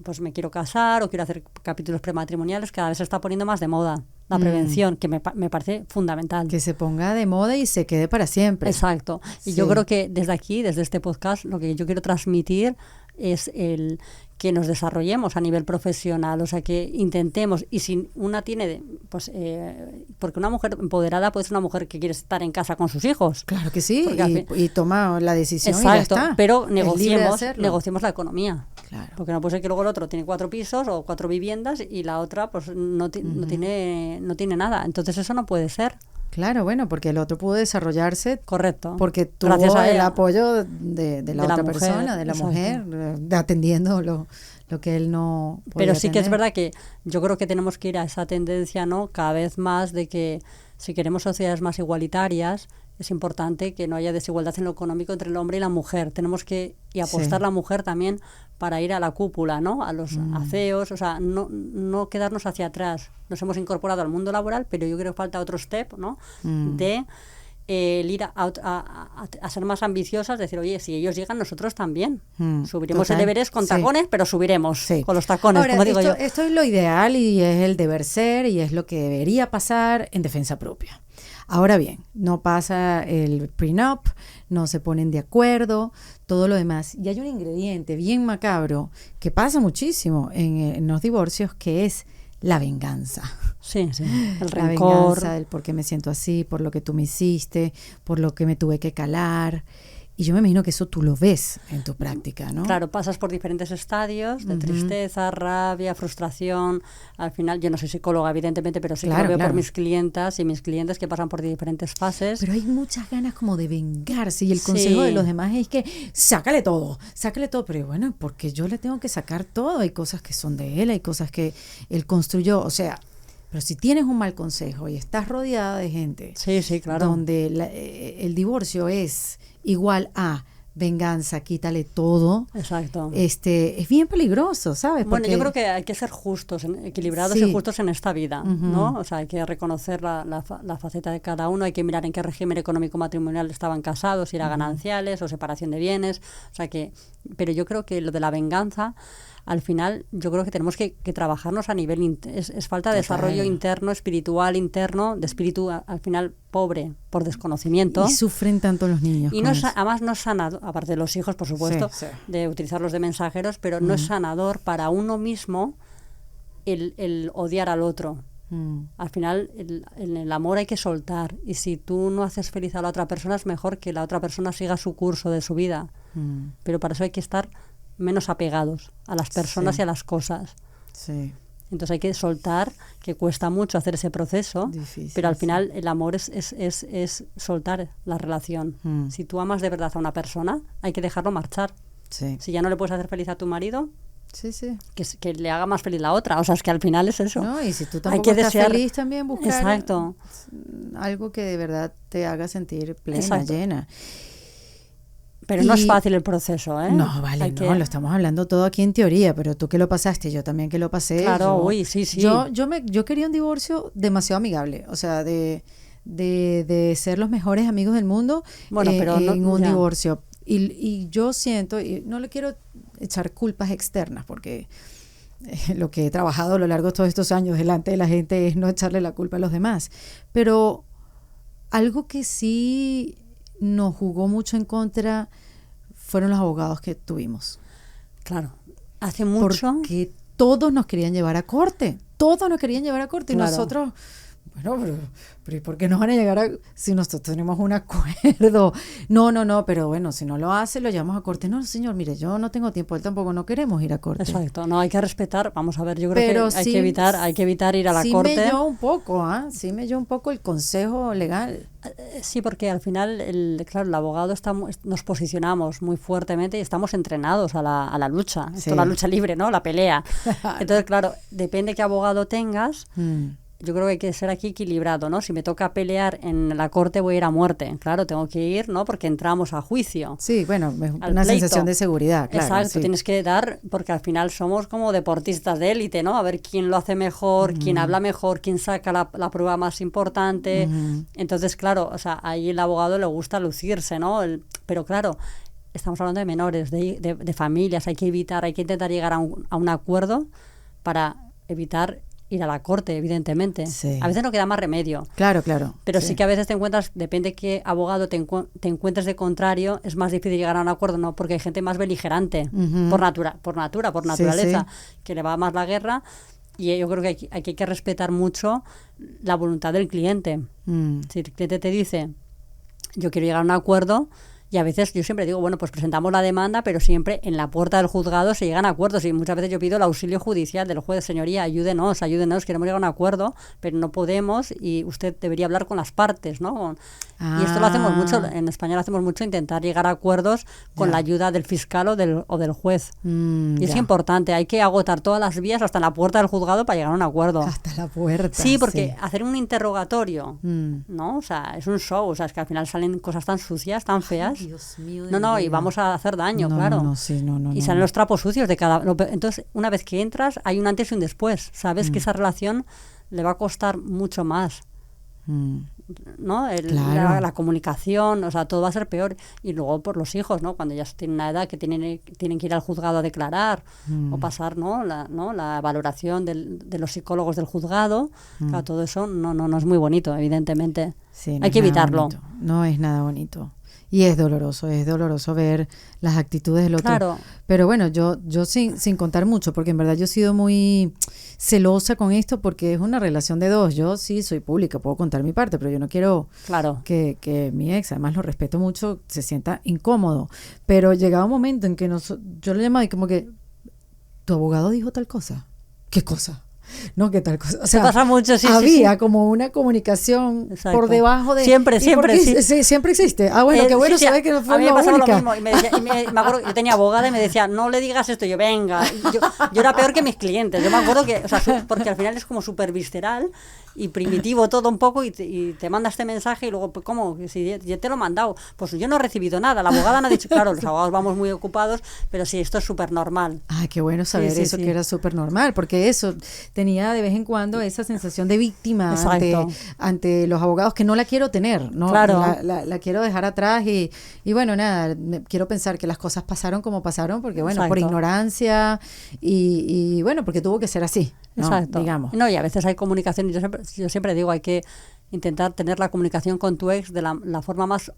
pues me quiero casar o quiero hacer capítulos prematrimoniales, cada vez se está poniendo más de moda la prevención, que me parece fundamental. Que se ponga de moda y se quede para siempre. Exacto. Y Sí. yo creo que desde aquí, desde este podcast, lo que yo quiero transmitir es el que nos desarrollemos a nivel profesional, o sea, que intentemos, y si una tiene, pues, porque una mujer empoderada puede ser una mujer que quiere estar en casa con sus hijos. Claro que sí, Porque al fin- y toma la decisión Exacto, y ya está. pero Es libre de negociemos hacerlo. la economía. Claro. Porque no puede ser que luego el otro tiene 4 pisos o 4 viviendas y la otra pues no tiene nada. Entonces eso no puede ser. Claro, bueno, porque el otro pudo desarrollarse Correcto. porque tuvo Gracias a el ella. apoyo de la otra mujer, persona, de la exacto. mujer, de atendiendo lo que él no podía Pero sí que es tener. verdad que yo creo que tenemos que ir a esa tendencia, ¿no? Cada vez más de que si queremos sociedades más igualitarias, es importante que no haya desigualdad en lo económico entre el hombre y la mujer. Tenemos que apostar Sí. la mujer también para ir a la cúpula, ¿no? A los aceos, o sea, no quedarnos hacia atrás. Nos hemos incorporado al mundo laboral, pero yo creo que falta otro step, ¿no? De el ir a ser más ambiciosas, decir, oye, si ellos llegan, nosotros también. Subiremos Total. el Everest con Sí. tacones, pero subiremos Sí. con los tacones, Ahora, como digo yo. esto es lo ideal y es el deber ser y es lo que debería pasar en defensa propia. Ahora bien, no pasa el prenup, no se ponen de acuerdo, todo lo demás. Y hay un ingrediente bien macabro que pasa muchísimo en los divorcios, que es la venganza. Sí, sí. El La rencor. venganza, el por qué me siento así, por lo que tú me hiciste, por lo que me tuve que calar. Y yo me imagino que eso tú lo ves en tu práctica, ¿no? Claro, pasas por diferentes estadios de tristeza, rabia, frustración. Al final, yo no soy psicóloga, evidentemente, pero sí que Claro, lo veo claro. por mis clientas y mis clientes que pasan por diferentes fases. Pero hay muchas ganas como de vengarse y el Sí. consejo de los demás es que sácale todo. Pero bueno, porque yo le tengo que sacar todo. Hay cosas que son de él, hay cosas que él construyó. O sea, pero si tienes un mal consejo y estás rodeada de gente Sí, sí, claro. donde el divorcio es igual a venganza, quítale todo, Exacto. es bien peligroso, ¿sabes? Bueno, Porque yo creo que hay que ser justos, equilibrados Sí. y justos en esta vida, ¿no? O sea, hay que reconocer la faceta de cada uno, hay que mirar en qué régimen económico matrimonial estaban casados, si era gananciales o separación de bienes, o sea que, pero yo creo que lo de la venganza, al final, yo creo que tenemos que trabajarnos a nivel, es falta de Total. desarrollo interno, espiritual, interno, de espíritu al final pobre, por desconocimiento. y sufren tanto los niños. Y con no es, eso. además no es sanador, aparte de los hijos, por supuesto, Sí, sí. de utilizarlos de mensajeros, pero no es sanador para uno mismo el odiar al otro. Al final, en el amor hay que soltar. Y si tú no haces feliz a la otra persona, es mejor que la otra persona siga su curso de su vida. Pero para eso hay que estar menos apegados a las personas Sí. y a las cosas. Sí. Entonces hay que soltar, que cuesta mucho hacer ese proceso, Difícil, pero al sí. final el amor es soltar la relación. Si tú amas de verdad a una persona, hay que dejarlo marchar. Sí. Si ya no le puedes hacer feliz a tu marido, Sí, sí. que le haga más feliz la otra. O sea, es que al final es eso. No, y si tú Hay tampoco que estás desear- feliz, también buscar Exacto. algo que de verdad te haga sentir plena, Exacto. llena. Pero no es Y- fácil el proceso, ¿eh? No, vale, Hay no, que- lo estamos hablando todo aquí en teoría, pero tú que lo pasaste, yo también que lo pasé. Claro, yo, uy, sí, sí. yo quería un divorcio demasiado amigable, o sea, de ser los mejores amigos del mundo Bueno, pero no- en un ya. divorcio. Y yo siento, y no le quiero echar culpas externas, porque lo que he trabajado a lo largo de todos estos años delante de la gente es no echarle la culpa a los demás. Pero algo que sí nos jugó mucho en contra fueron los abogados que tuvimos. Claro. Hace mucho... Porque todos nos querían llevar a corte. Todos nos querían llevar a corte. Claro. Y nosotros, Bueno, pero ¿y por qué nos van a llegar si nosotros tenemos un acuerdo? No, pero bueno, si no lo hace, lo llevamos a corte. No, señor, mire, yo no tengo tiempo, él tampoco, no queremos ir a corte. Exacto, no, hay que respetar, vamos a ver, yo creo Pero que hay sí, que evitar ir a la sí corte. me dio un poco, sí me dio un poco el consejo legal. Sí, porque al final, claro, el abogado nos posicionamos muy fuertemente y estamos entrenados a la lucha. Esto Sí. es la lucha libre, ¿no? La pelea. Entonces, claro, depende qué abogado tengas. Yo creo que hay que ser aquí equilibrado, ¿no? Si me toca pelear en la corte voy a ir a muerte. Claro, tengo que ir, ¿no? Porque entramos a juicio. Sí, bueno, es Al una pleito. sensación de seguridad, claro. Exacto, sí. tienes que dar, porque al final somos como deportistas de élite, ¿no? A ver quién lo hace mejor, quién habla mejor, quién saca la prueba más importante. Entonces, claro, o sea, ahí el abogado le gusta lucirse, ¿no? Pero claro, estamos hablando de menores, de familias, hay que intentar llegar a un acuerdo para evitar ir a la corte, evidentemente. Sí. A veces no queda más remedio. Claro. Pero sí que a veces te encuentras, depende qué abogado te encuentres de contrario, es más difícil llegar a un acuerdo, ¿no? Porque hay gente más beligerante, por naturaleza, que le va más la guerra. Y yo creo que hay que respetar mucho la voluntad del cliente. Si el cliente te dice, yo quiero llegar a un acuerdo, y a veces yo siempre digo, bueno, pues presentamos la demanda, pero siempre en la puerta del juzgado se llegan a acuerdos. Y muchas veces yo pido el auxilio judicial del juez, señoría, ayúdenos, queremos llegar a un acuerdo, pero no podemos y usted debería hablar con las partes, ¿no? Y esto lo hacemos mucho, en España lo hacemos mucho, intentar llegar a acuerdos con la ayuda del fiscal o del juez. Y es importante, hay que agotar todas las vías hasta la puerta del juzgado para llegar a un acuerdo. Hasta la puerta. Sí, porque hacer un interrogatorio, ¿no? O sea, es un show, o sea, es que al final salen cosas tan sucias, tan feas. Dios mío. No, y vamos a hacer daño, No, claro. no, sí, no, y salen los trapos sucios de cada... Entonces, una vez que entras, hay un antes y un después. Sabes que esa relación le va a costar mucho más, ¿no? Claro. La comunicación, o sea, todo va a ser peor. Y luego por los hijos, ¿no? Cuando ya tienen una edad que tienen que ir al juzgado a declarar o pasar, ¿no? La valoración de los psicólogos del juzgado. Claro, todo eso no es muy bonito, evidentemente. Sí, no hay es que nada evitarlo. bonito. No es nada bonito. Y es doloroso ver las actitudes del otro. Claro. Pero bueno, yo sin contar mucho, porque en verdad yo he sido muy celosa con esto, porque es una relación de dos. Yo sí soy pública, puedo contar mi parte, pero yo no quiero Claro. que mi ex, además lo respeto mucho, se sienta incómodo. Pero llegaba un momento en que yo le llamaba y como que, ¿tu abogado dijo tal cosa? ¿Qué cosa? No, ¿qué tal cosa? O sea, pasa mucho, sí, había sí. como una comunicación Exacto. por debajo de... Siempre, ¿Y por qué? sí. Sí, siempre existe. Ah, bueno, qué bueno sí, saber que no a fue mí me la pasaba única. lo mismo. Y me acuerdo, yo tenía abogada y me decía, no le digas esto. Y yo, venga. Yo era peor que mis clientes. Yo me acuerdo que, o sea, porque al final es como súper visceral y primitivo todo un poco y te manda este mensaje y luego, pues, ¿cómo? Si ya te lo he mandado. Pues yo no he recibido nada. La abogada no ha dicho, claro, los abogados vamos muy ocupados, pero sí, esto es súper normal. Ay, qué bueno saber Sí, eso, sí. que era súper normal, porque eso, tenía de vez en cuando esa sensación de víctima ante los abogados que no la quiero tener, ¿no? Claro. La quiero dejar atrás y bueno, nada, quiero pensar que las cosas pasaron como pasaron, porque bueno, por Exacto. ignorancia y bueno, porque tuvo que ser así, ¿no? Exacto. Digamos. No, y a veces hay comunicación, y yo siempre digo, hay que intentar tener la comunicación con tu ex de la forma más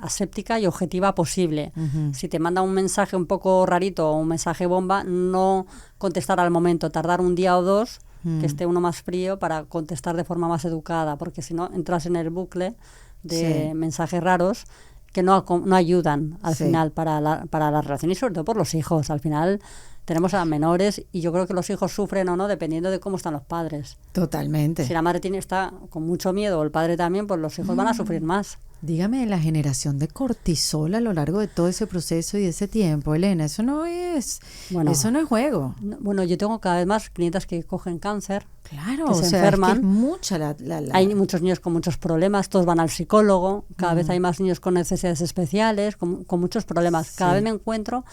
aséptica y objetiva posible. Si te manda un mensaje un poco rarito o un mensaje bomba, no contestar al momento, tardar un día o dos, que esté uno más frío para contestar de forma más educada, porque si no entras en el bucle de mensajes raros que no ayudan al final para la relación y sobre todo por los hijos. Al final tenemos a menores y yo creo que los hijos sufren o no dependiendo de cómo están los padres. Totalmente. Si la madre está con mucho miedo o el padre también, pues los hijos van a sufrir más. Dígame, la generación de cortisol a lo largo de todo ese proceso y de ese tiempo, Elena, eso no es juego. Bueno, yo tengo cada vez más clientas que cogen cáncer, Claro, que o se sea, enferman. es que es mucha la... Hay muchos niños con muchos problemas, todos van al psicólogo, cada vez hay más niños con necesidades especiales, con muchos problemas. Cada vez me encuentro,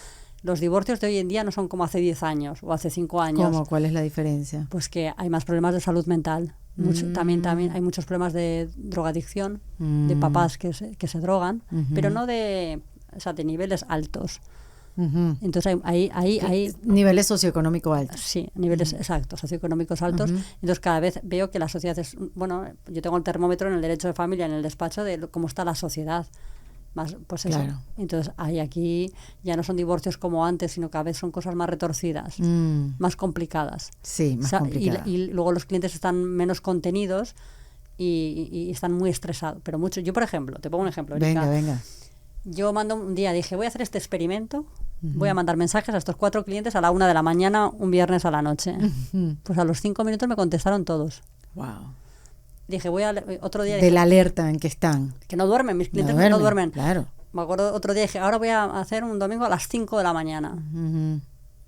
los divorcios de hoy en día no son como hace 10 años o hace 5 años. ¿Cómo? ¿Cuál es la diferencia? Pues que hay más problemas de salud mental. También hay muchos problemas de drogadicción, de papás que se drogan, pero no de niveles altos. Entonces hay niveles socioeconómicos altos. Sí, niveles exactos, socioeconómicos altos. Entonces cada vez veo que la sociedad es, bueno, yo tengo el termómetro en el derecho de familia, en el despacho, de cómo está la sociedad. Más, pues eso. Claro. Entonces aquí ya no son divorcios como antes, sino cada vez son cosas más retorcidas, más complicadas. Sí, más complicadas. Y luego los clientes están menos contenidos y están muy estresados, pero mucho. Yo, por ejemplo, te pongo un ejemplo, Erika. Venga. Yo mando un día, dije, voy a hacer este experimento, voy a mandar mensajes a estos 4 clientes a la 1 de la mañana, un viernes a la noche. Pues a los 5 minutos me contestaron todos. Wow. Dije, otro día... De la alerta en que están. Que no duermen, mis clientes no duermen. Claro. Me acuerdo otro día, dije, ahora voy a hacer un domingo a las 5 de la mañana.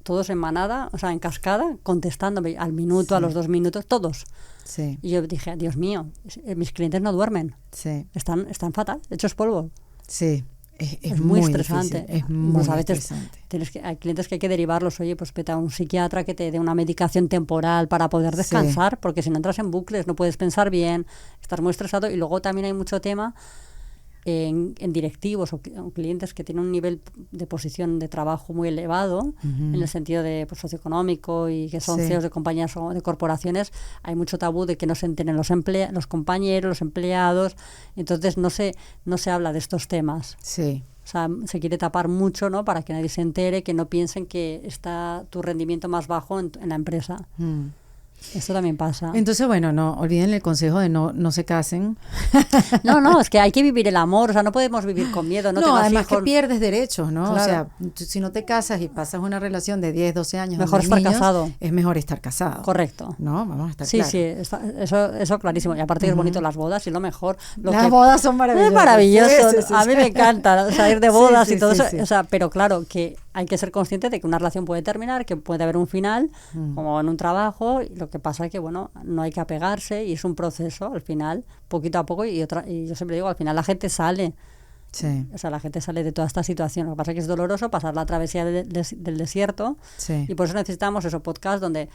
Todos en manada, o sea, en cascada, contestándome al minuto, a los 2 minutos, todos. Sí. Y yo dije, Dios mío, mis clientes no duermen. Sí. Están fatal, hechos polvo. Sí. Es muy estresante. Difícil, es muy pues a veces estresante. hay clientes que hay que derivarlos, oye, pues vete a un psiquiatra que te dé una medicación temporal para poder descansar, porque si no entras en bucles, no puedes pensar bien, estás muy estresado. Y luego también hay mucho tema en directivos o clientes que tienen un nivel de posición de trabajo muy elevado, en el sentido de socioeconómico, y que son CEOs de compañías o de corporaciones. Hay mucho tabú de que no se enteren los compañeros, los empleados. Entonces no se habla de estos temas. Sí. O sea, se quiere tapar mucho, ¿no? Para que nadie se entere, que no piensen que está tu rendimiento más bajo en la empresa. Esto también pasa. Entonces, bueno, no olviden el consejo de no se casen. No, es que hay que vivir el amor, o sea, no podemos vivir con miedo. No, además que pierdes derechos, ¿no? Claro. O sea, si no te casas y pasas una relación de 10, 12 años, mejor estar casado. Es mejor estar casado. Correcto. ¿No? Vamos a estar claros. Sí, eso clarísimo. Y aparte es bonito las bodas y lo mejor. Las bodas son maravillosas. Es maravilloso. Sí. A mí me encanta salir de bodas y todo eso. Sí. O sea, pero claro, que hay que ser consciente de que una relación puede terminar, que puede haber un final, como en un trabajo. Y lo que pasa es que, bueno, no hay que apegarse y es un proceso al final, poquito a poco. Y yo siempre digo, al final la gente sale. Sí. O sea, la gente sale de toda esta situación. Lo que pasa es que es doloroso pasar la travesía del desierto. Sí. Y por eso necesitamos esos podcasts donde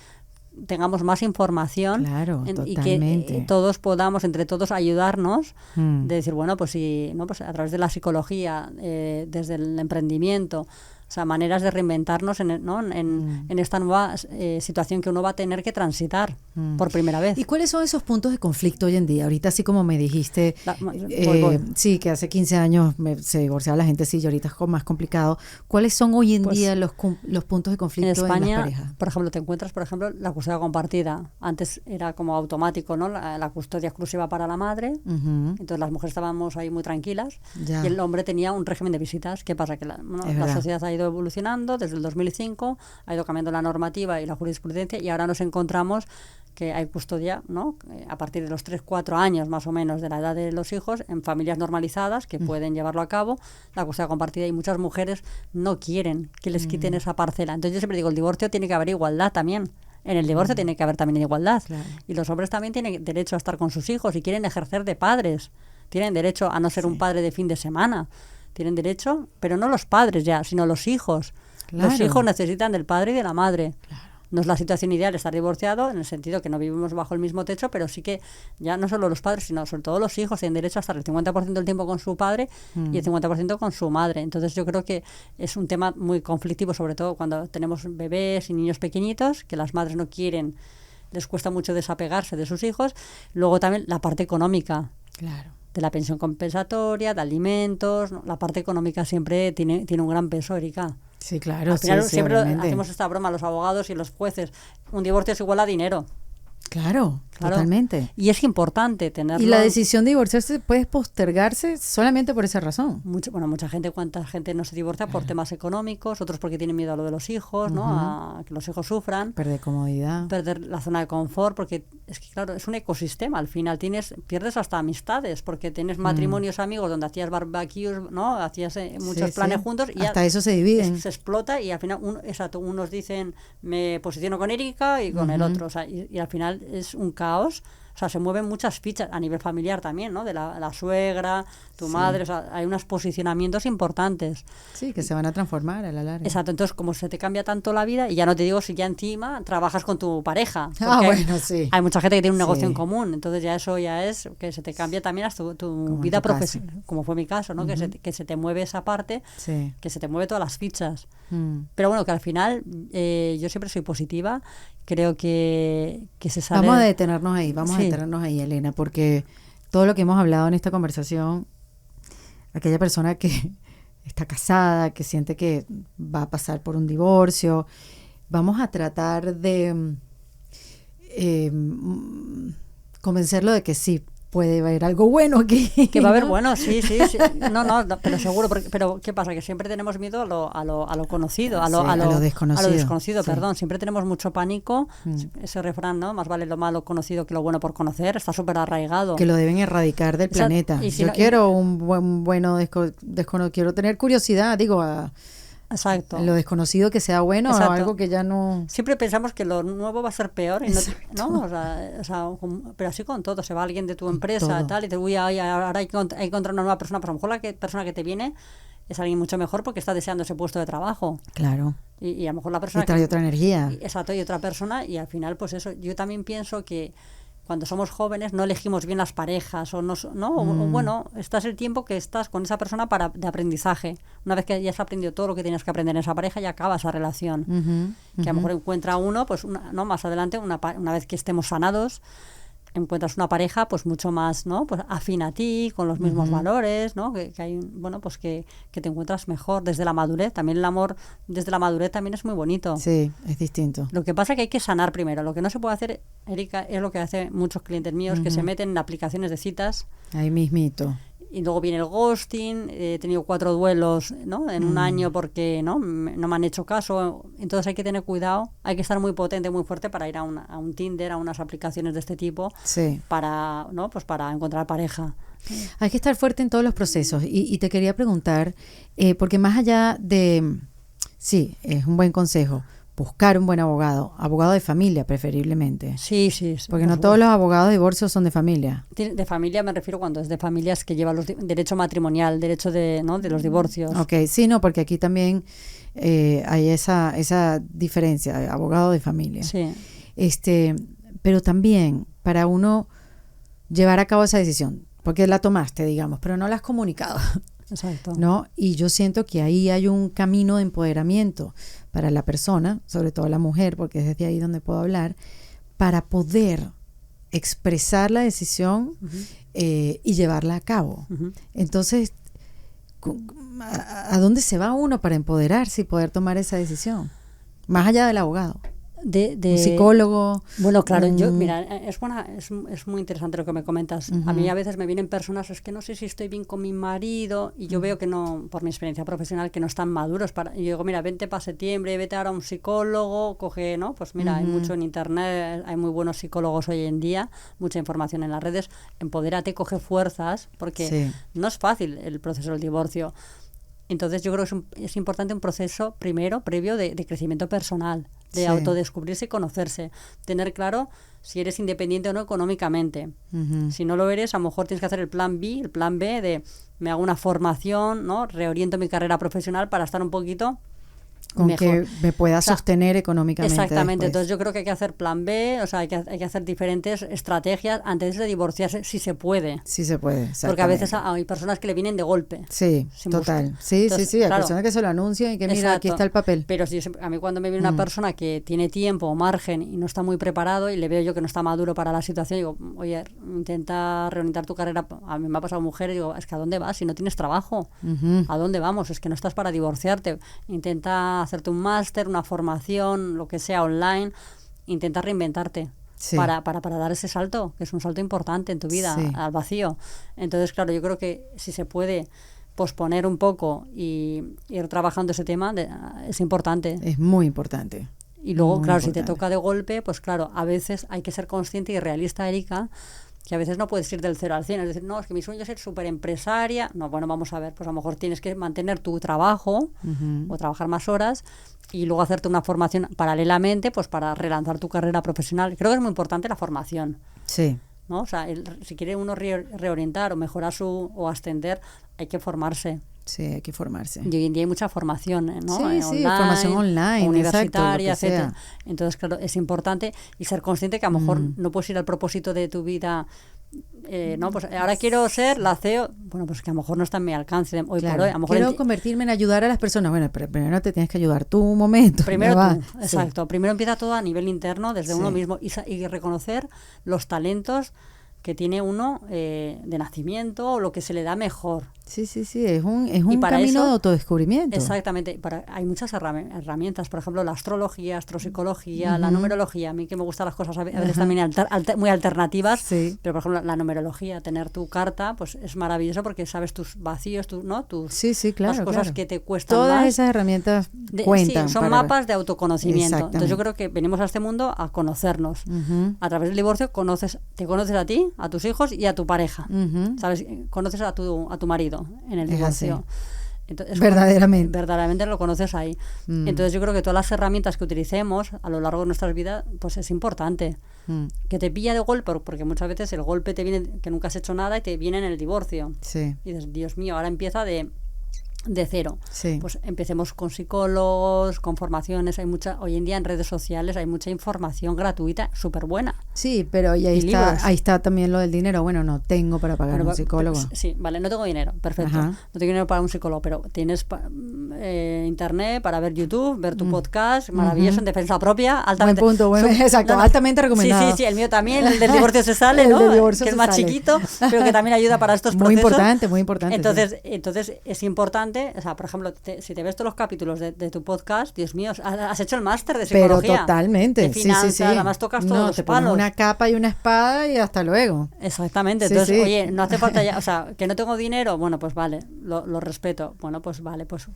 tengamos más información. Claro, y totalmente. que todos podamos, entre todos, ayudarnos. De decir, bueno, pues si no, pues a través de la psicología, desde el emprendimiento, o sea, maneras de reinventarnos en esta nueva situación que uno va a tener que transitar por primera vez. ¿Y cuáles son esos puntos de conflicto hoy en día? Ahorita, así como me dijiste, voy. Sí, que hace 15 años se divorciaba la gente, sí, y ahorita es más complicado. ¿Cuáles son hoy en día los puntos de conflicto en España, en las parejas? Por ejemplo, te encuentras, la custodia compartida. Antes era como automático, ¿no? La custodia exclusiva para la madre. Entonces las mujeres estábamos ahí muy tranquilas. Ya. Y el hombre tenía un régimen de visitas. ¿Qué pasa? Que la sociedad ha ido evolucionando desde el 2005, ha ido cambiando la normativa y la jurisprudencia, y ahora nos encontramos que hay custodia, ¿no? A partir de los 3-4 años más o menos de la edad de los hijos, en familias normalizadas que pueden llevarlo a cabo, la custodia compartida, y muchas mujeres no quieren que les quiten esa parcela. Entonces yo siempre digo, el divorcio tiene que haber igualdad también. En el divorcio tiene que haber también igualdad. Claro. Y los hombres también tienen derecho a estar con sus hijos y quieren ejercer de padres. Tienen derecho a no ser un padre de fin de semana. Tienen derecho, pero no los padres ya, sino los hijos. Claro. Los hijos necesitan del padre y de la madre. Claro. No es la situación ideal estar divorciado, en el sentido que no vivimos bajo el mismo techo, pero sí que ya no solo los padres, sino sobre todo los hijos tienen derecho a estar el 50% del tiempo con su padre y el 50% con su madre. Entonces yo creo que es un tema muy conflictivo, sobre todo cuando tenemos bebés y niños pequeñitos, que las madres no quieren, les cuesta mucho desapegarse de sus hijos. Luego también la parte económica. Claro. De la pensión compensatoria, de alimentos, ¿no? La parte económica siempre tiene un gran peso, Erika. Sí, claro. Al final, siempre obviamente. hacemos esta broma los abogados y los jueces. Un divorcio es igual a dinero. Claro, totalmente. Y es importante tenerlo. Y la decisión de divorciarse puede postergarse solamente por esa razón. Mucha gente, ¿cuánta gente no se divorcia por temas económicos? Otros porque tienen miedo a lo de los hijos, ¿no? A que los hijos sufran. Perder comodidad. Perder la zona de confort, porque es que, claro, es un ecosistema. Al final pierdes hasta amistades, porque tienes matrimonios amigos donde hacías barbecues, ¿no? Hacías muchos planes juntos. Y hasta eso se dividen. Se explota y al final, unos dicen, me posiciono con Erika y con el otro. O sea, y al final es un caos. O sea, se mueven muchas fichas a nivel familiar también, ¿no? De la suegra, tu madre, o sea, hay unos posicionamientos importantes. Sí, que se van a transformar a la larga. Exacto, entonces como se te cambia tanto la vida, y ya no te digo si ya encima trabajas con tu pareja. Bueno, sí. Hay mucha gente que tiene un negocio en común, entonces ya eso ya es que se te cambia también hasta tu vida profesional, como fue mi caso, ¿no? Que se te mueve esa parte, que se te mueve todas las fichas. Pero bueno, que al final yo siempre soy positiva. Creo que se sale... Vamos a detenernos ahí, Elena, porque todo lo que hemos hablado en esta conversación, aquella persona que está casada, que siente que va a pasar por un divorcio, vamos a tratar de convencerlo de que sí, puede haber algo bueno aquí. Que va a haber, ¿no? bueno, sí. No, pero seguro. Pero ¿qué pasa? Que siempre tenemos miedo a lo conocido, a lo desconocido. A lo desconocido, Sí. perdón. Siempre tenemos mucho pánico. Ese refrán, ¿no? Más vale lo malo conocido que lo bueno por conocer. Está súper arraigado. Que lo deben erradicar del planeta. y si Yo no- quiero un bueno quiero tener curiosidad, digo, Exacto. lo desconocido que sea bueno, o Exacto. algo que ya no... Siempre pensamos que lo nuevo va a ser peor, y ¿no? O sea, pero así con todo. Se va alguien de tu empresa todo. tal y te voy ahora hay que encontrar una nueva persona. Pues a lo mejor persona que te viene es alguien mucho mejor porque está deseando ese puesto de trabajo. Claro. Y a lo mejor la persona Y trae otra energía. Exacto, y otra persona, y al final, pues eso. Yo también pienso que cuando somos jóvenes no elegimos bien las parejas, o bueno, estás el tiempo que estás con esa persona de aprendizaje. Una vez que ya has aprendido todo lo que tienes que aprender en esa pareja, ya acaba esa relación. Que a lo mejor encuentra uno, pues no más adelante, una vez que estemos sanados, encuentras una pareja pues mucho más, ¿no? Pues afín a ti, con los mismos valores, ¿no? Que hay, bueno, pues que te encuentras mejor desde la madurez. También el amor desde la madurez también es muy bonito. Sí, es distinto. Lo que pasa es que hay que sanar primero. Lo que no se puede hacer, Erika, es lo que hacen muchos clientes míos, que se meten en aplicaciones de citas Ahí mismito. y luego viene el ghosting. He tenido 4 duelos, ¿no? En un año porque no me han hecho caso. Entonces hay que tener cuidado, hay que estar muy potente, muy fuerte para ir a un Tinder, a unas aplicaciones de este tipo, Sí. para encontrar pareja. Hay que estar fuerte en todos los procesos. Y te quería preguntar, porque más allá de... Sí, es un buen consejo. Buscar un buen abogado de familia preferiblemente. Sí. Porque por no todos los abogados de divorcio son de familia. De familia me refiero cuando es de familias que llevan derecho matrimonial, derecho de los divorcios. Ok, sí, no, porque aquí también hay esa diferencia, abogado de familia. Sí. Pero también para uno llevar a cabo esa decisión, porque la tomaste, digamos, pero no la has comunicado, Exacto. ¿no? Y yo siento que ahí hay un camino de empoderamiento para la persona, sobre todo la mujer, porque es desde ahí donde puedo hablar, para poder expresar la decisión y llevarla a cabo. Entonces, ¿a dónde se va uno para empoderarse y poder tomar esa decisión? Más allá del abogado. Un psicólogo. Bueno, claro, mira, es muy interesante lo que me comentas. A mí a veces me vienen personas, es que no sé si estoy bien con mi marido, y yo veo que no, por mi experiencia profesional, que no están maduros y yo digo, mira, vente para septiembre, vete ahora a un psicólogo, coge, ¿no? Pues mira, hay mucho en internet, hay muy buenos psicólogos hoy en día, mucha información en las redes. Empodérate, coge fuerzas, porque no es fácil el proceso del divorcio. Entonces yo creo que es importante un proceso previo de crecimiento personal, de autodescubrirse y conocerse, tener claro si eres independiente o no económicamente. Si no lo eres, a lo mejor tienes que hacer el plan B de me hago una formación, ¿no? Reoriento mi carrera profesional para estar un poquito con mejor, que me pueda sostener económicamente. Exactamente, después. Entonces yo creo que hay que hacer plan B, o sea, hay que hacer diferentes estrategias antes de divorciarse, si se puede. Sí se puede, Porque a veces hay personas que le vienen de golpe. Sí, total. Buscar. Sí, Entonces, hay claro, personas que se lo anuncian y que mira, aquí está el papel. Pero si a mí cuando me viene una persona que tiene tiempo o margen y no está muy preparado y le veo yo que no está maduro para la situación, digo, oye, intenta reorientar tu carrera. A mí me ha pasado mujeres, digo, es que ¿a dónde vas si no tienes trabajo? ¿A dónde vamos? Es que no estás para divorciarte. Intenta hacerte un máster, una formación, lo que sea online, intenta reinventarte para dar ese salto, que es un salto importante en tu vida, al vacío. Entonces, claro, yo creo que si se puede posponer un poco y ir trabajando ese tema, es importante. Es muy importante. Y luego, claro, si te toca de golpe, pues claro, a veces hay que ser consciente y realista, Erika, que a veces no puedes ir del 0 al 100, es decir, no, es que mi sueño es ser súper empresaria. No, bueno, vamos a ver, pues a lo mejor tienes que mantener tu trabajo o trabajar más horas y luego hacerte una formación paralelamente, pues para relanzar tu carrera profesional. Creo que es muy importante la formación. Sí. ¿No? O sea, si quiere uno reorientar o mejorar o ascender, hay que formarse. Sí, hay que formarse. Y hoy en día hay mucha formación, ¿no? Sí, online, formación online, universitaria, exacto, etcétera. Entonces, claro, es importante y ser consciente que a lo mejor no puedes ir al propósito de tu vida. No, pues ahora quiero ser la CEO. Bueno, pues que a lo mejor no está en mi alcance hoy por hoy. A lo mejor quiero convertirme en ayudar a las personas. Bueno, pero primero te tienes que ayudar tú un momento. Primero tú, exacto. Primero empieza todo a nivel interno, desde uno mismo, y reconocer los talentos que tiene uno de nacimiento o lo que se le da mejor. Sí, es un Y para camino eso, de autodescubrimiento. Exactamente. Hay muchas herramientas, por ejemplo, la astrología, astropsicología, la numerología. A mí que me gustan las cosas a veces también muy alternativas, Sí. pero por ejemplo la numerología, tener tu carta, pues es maravilloso porque sabes tus vacíos, ¿no? Sí, claro, las cosas claro. que te cuestan Todas más. esas herramientas cuentan. Sí, son mapas de autoconocimiento. Entonces yo Exactamente. creo que venimos a este mundo a conocernos. Ujú, A través del divorcio te conoces a ti, a tus hijos y a tu pareja. ujú. ¿Sabes? Conoces a tu marido en el Es divorcio. así. Entonces, Verdaderamente. verdaderamente lo conoces ahí. Entonces yo creo que todas las herramientas que utilicemos a lo largo de nuestras vidas, pues es importante. Mm, Que te pilla de golpe, porque muchas veces el golpe te viene que nunca has hecho nada y te viene en el divorcio. sí, Y dices, Dios mío, ahora empieza de cero. sí. Pues empecemos con psicólogos, con formaciones. Hoy en día en redes sociales hay mucha información gratuita, súper buena. Sí, pero y ahí Y libros. está también lo del dinero. Bueno, no tengo para pagar Bueno, un psicólogo. sí, vale, no tengo dinero, perfecto. Ajá. No tengo dinero para un psicólogo, pero tienes internet para ver YouTube, ver tu podcast, maravilloso, en defensa propia, altamente. Buen punto, exacto, altamente recomendado. Sí, el mío también, el del divorcio se sale, El ¿no? del divorcio Que es se más sale. chiquito, pero que también ayuda para estos Muy procesos. muy importante. Entonces es importante, o sea, por ejemplo, si te ves todos los capítulos de tu podcast, Dios mío, has hecho el máster de Pero psicología. totalmente, De finanzas, sí. además tocas todos No, los te pones palos. una capa y una espada y hasta luego. Exactamente, Sí, entonces, sí. oye, no hace falta ya, o sea, que no tengo dinero, bueno, pues vale, lo respeto, bueno, pues vale, pues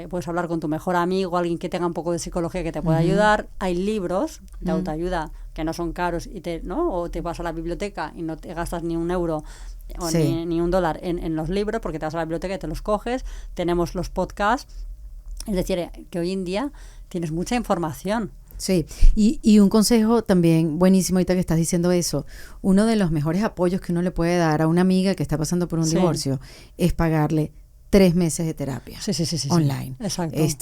puedes hablar con tu mejor amigo, alguien que tenga un poco de psicología que te pueda ayudar, hay libros de autoayuda que no son caros ¿no? O te vas a la biblioteca y no te gastas ni un euro o Sí. ni un dólar en los libros porque te vas a la biblioteca y te los coges, tenemos los podcasts, es decir, que hoy en día tienes mucha información. Sí, y un consejo también buenísimo ahorita que estás diciendo eso. Uno de los mejores apoyos que uno le puede dar a una amiga que está pasando por un Sí. divorcio es pagarle 3 meses de terapia Sí. online. Exacto. Es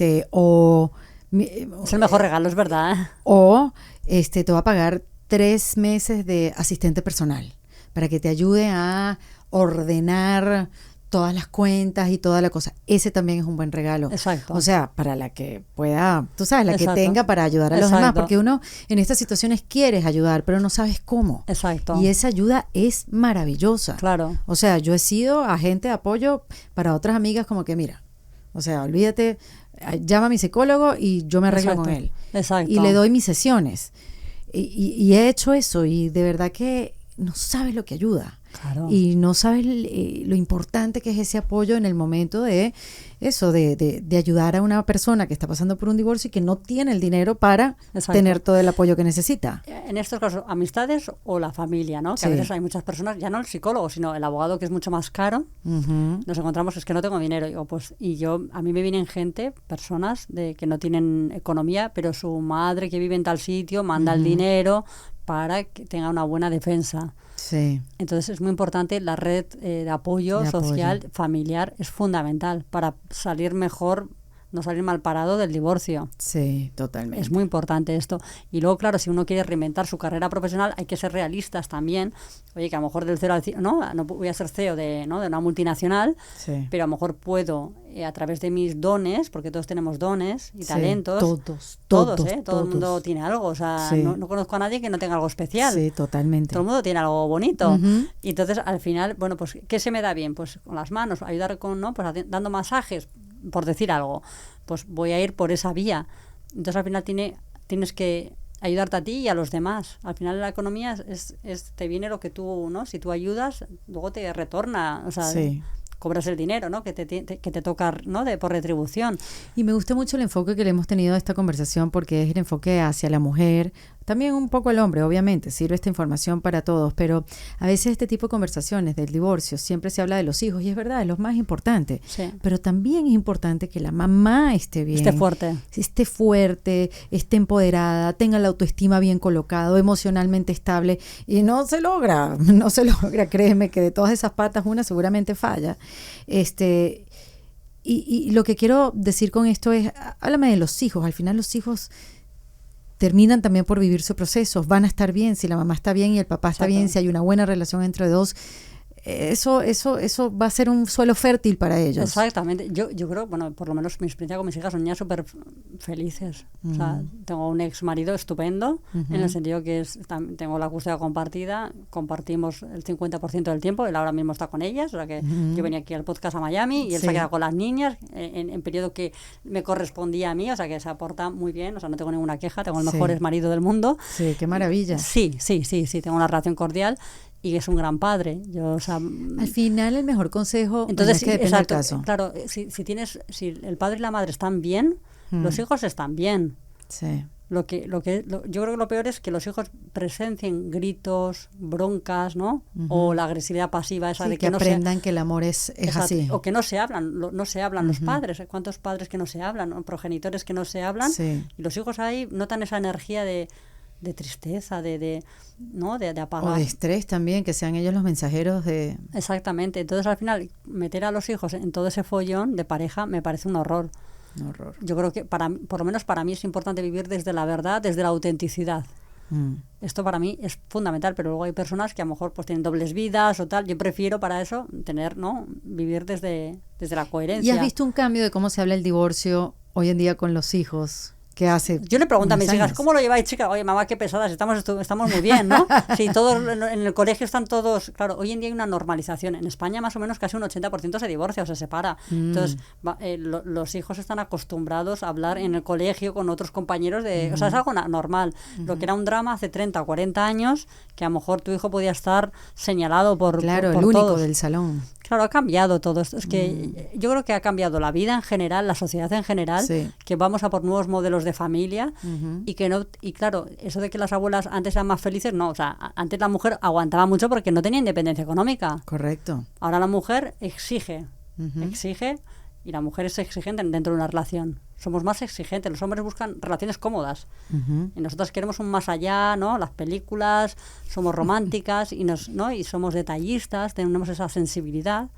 Es el mejor regalo, es verdad. te va a pagar 3 meses de asistente personal para que te ayude a ordenar todas las cuentas y toda la cosa. Ese también es un buen regalo. Exacto. O sea, para la que pueda, tú sabes, la Exacto. que tenga para ayudar a los Exacto. demás, porque uno en estas situaciones quieres ayudar, pero no sabes cómo. Exacto. Y esa ayuda es maravillosa. Claro. O sea, yo he sido agente de apoyo para otras amigas como que, mira, o sea, olvídate, llama a mi psicólogo y yo me arreglo Exacto. con él. Exacto. Y le doy mis sesiones. Y he hecho eso y de verdad que no sabes lo que ayuda. Claro. Y no sabes lo importante que es ese apoyo en el momento de eso, de ayudar a una persona que está pasando por un divorcio y que no tiene el dinero para Exacto. tener todo el apoyo que necesita. En estos casos, amistades o la familia, ¿no? Que Sí. a veces hay muchas personas, ya no el psicólogo, sino el abogado, que es mucho más caro. Ujú. Nos encontramos, es que no tengo dinero. A mí me vienen personas que no tienen economía, pero su madre que vive en tal sitio manda el dinero para que tenga una buena defensa. Sí, Entonces es muy importante la red de apoyo De apoyo. social, familiar, es fundamental para salir mejor, no salir mal parado del divorcio. sí, totalmente. Es muy importante esto. Y luego, claro, si uno quiere reinventar su carrera profesional, hay que ser realistas también. Oye, que a lo mejor del 0 al 100, no voy a ser CEO de una multinacional, Sí. pero a lo mejor puedo, a través de mis dones, porque todos tenemos dones y Sí, talentos. todos, Todo todos. el mundo tiene algo. O sea, Sí. no conozco a nadie que no tenga algo especial. Sí, totalmente. Todo el mundo tiene algo bonito. Ujú. Y entonces, al final, bueno, pues, ¿qué se me da bien? Pues con las manos, ayudar con, ¿no? Pues dando masajes, por decir algo. Pues voy a ir por esa vía. Entonces, al final tienes que ayudarte a ti y a los demás. Al final la economía te viene lo que tú, ¿no? Si tú ayudas, luego te retorna. O sea, Sí. cobras el dinero, ¿no? Que te toca, ¿no? Por retribución. Y me gusta mucho el enfoque que le hemos tenido a esta conversación porque es el enfoque hacia la mujer, también un poco al hombre, obviamente, sirve esta información para todos, pero a veces este tipo de conversaciones del divorcio siempre se habla de los hijos y es verdad, es lo más importante, Sí. pero también es importante que la mamá esté bien, Esté fuerte. esté empoderada, tenga la autoestima bien colocado, emocionalmente estable y no se logra, créeme que de todas esas patas una seguramente falla. Y lo que quiero decir con esto es, háblame de los hijos. Al final los hijos terminan también por vivir su proceso. Van a estar bien si la mamá está bien y el papá está Exacto. bien, si hay una buena relación entre dos. eso va a ser un suelo fértil para ellos. Exactamente. Yo creo, bueno, por lo menos mi experiencia con mis hijas son niñas súper felices. O sea, tengo un ex marido estupendo, en el sentido que tengo la custodia compartida, compartimos el 50% del tiempo, él ahora mismo está con ellas, o sea que yo venía aquí al podcast a Miami y él se ha quedado con las niñas en periodo que me correspondía a mí, o sea que se aporta muy bien, o sea, no tengo ninguna queja, tengo el mejor marido del mundo. Sí, qué maravilla. Sí, tengo una relación cordial. Y es un gran padre. Al final el mejor consejo entonces, es que depende del caso. Claro, si el padre y la madre están bien, los hijos están bien. Sí. Yo creo que lo peor es que los hijos presencien gritos, broncas, ¿no? O la agresividad pasiva esa de que no aprendan que el amor es así. O que no se hablan, los padres. ¿Cuántos padres que no se hablan? ¿No? Progenitores que no se hablan. Sí. Y los hijos ahí notan esa energía de tristeza, de apagar. O de estrés también, que sean ellos los mensajeros de... Exactamente. Entonces, al final, meter a los hijos en todo ese follón de pareja me parece un horror. Un horror. Yo creo que, por lo menos para mí, es importante vivir desde la verdad, desde la autenticidad. Esto para mí es fundamental, pero luego hay personas que a lo mejor pues tienen dobles vidas o tal. Yo prefiero para eso vivir desde la coherencia. ¿Y has visto un cambio de cómo se habla el divorcio hoy en día con los hijos? ¿Qué hace? Yo le pregunto a mis hijas, ¿cómo lo lleváis, chica? Oye, mamá, qué pesadas, estamos muy bien, ¿no? Sí, todos en el colegio están todos... Claro, hoy en día hay una normalización. En España más o menos casi un 80% se divorcia o se separa. Entonces, los hijos están acostumbrados a hablar en el colegio con otros compañeros de... O sea, es algo normal. Lo que era un drama hace 30 o 40 años, que a lo mejor tu hijo podía estar señalado por Claro, por el único todos. Claro, del salón. Claro, ha cambiado todo esto. Es que yo creo que ha cambiado la vida en general, la sociedad en general, que vamos a por nuevos modelos de familia y que no, y claro, eso de que las abuelas antes eran más felices, no, o sea, antes la mujer aguantaba mucho porque no tenía independencia económica. Correcto. Ahora la mujer exige y la mujer es exigente dentro de una relación. Somos más exigentes, los hombres buscan relaciones cómodas y nosotras queremos un más allá, ¿no? Las películas, somos románticas y somos detallistas, tenemos esa sensibilidad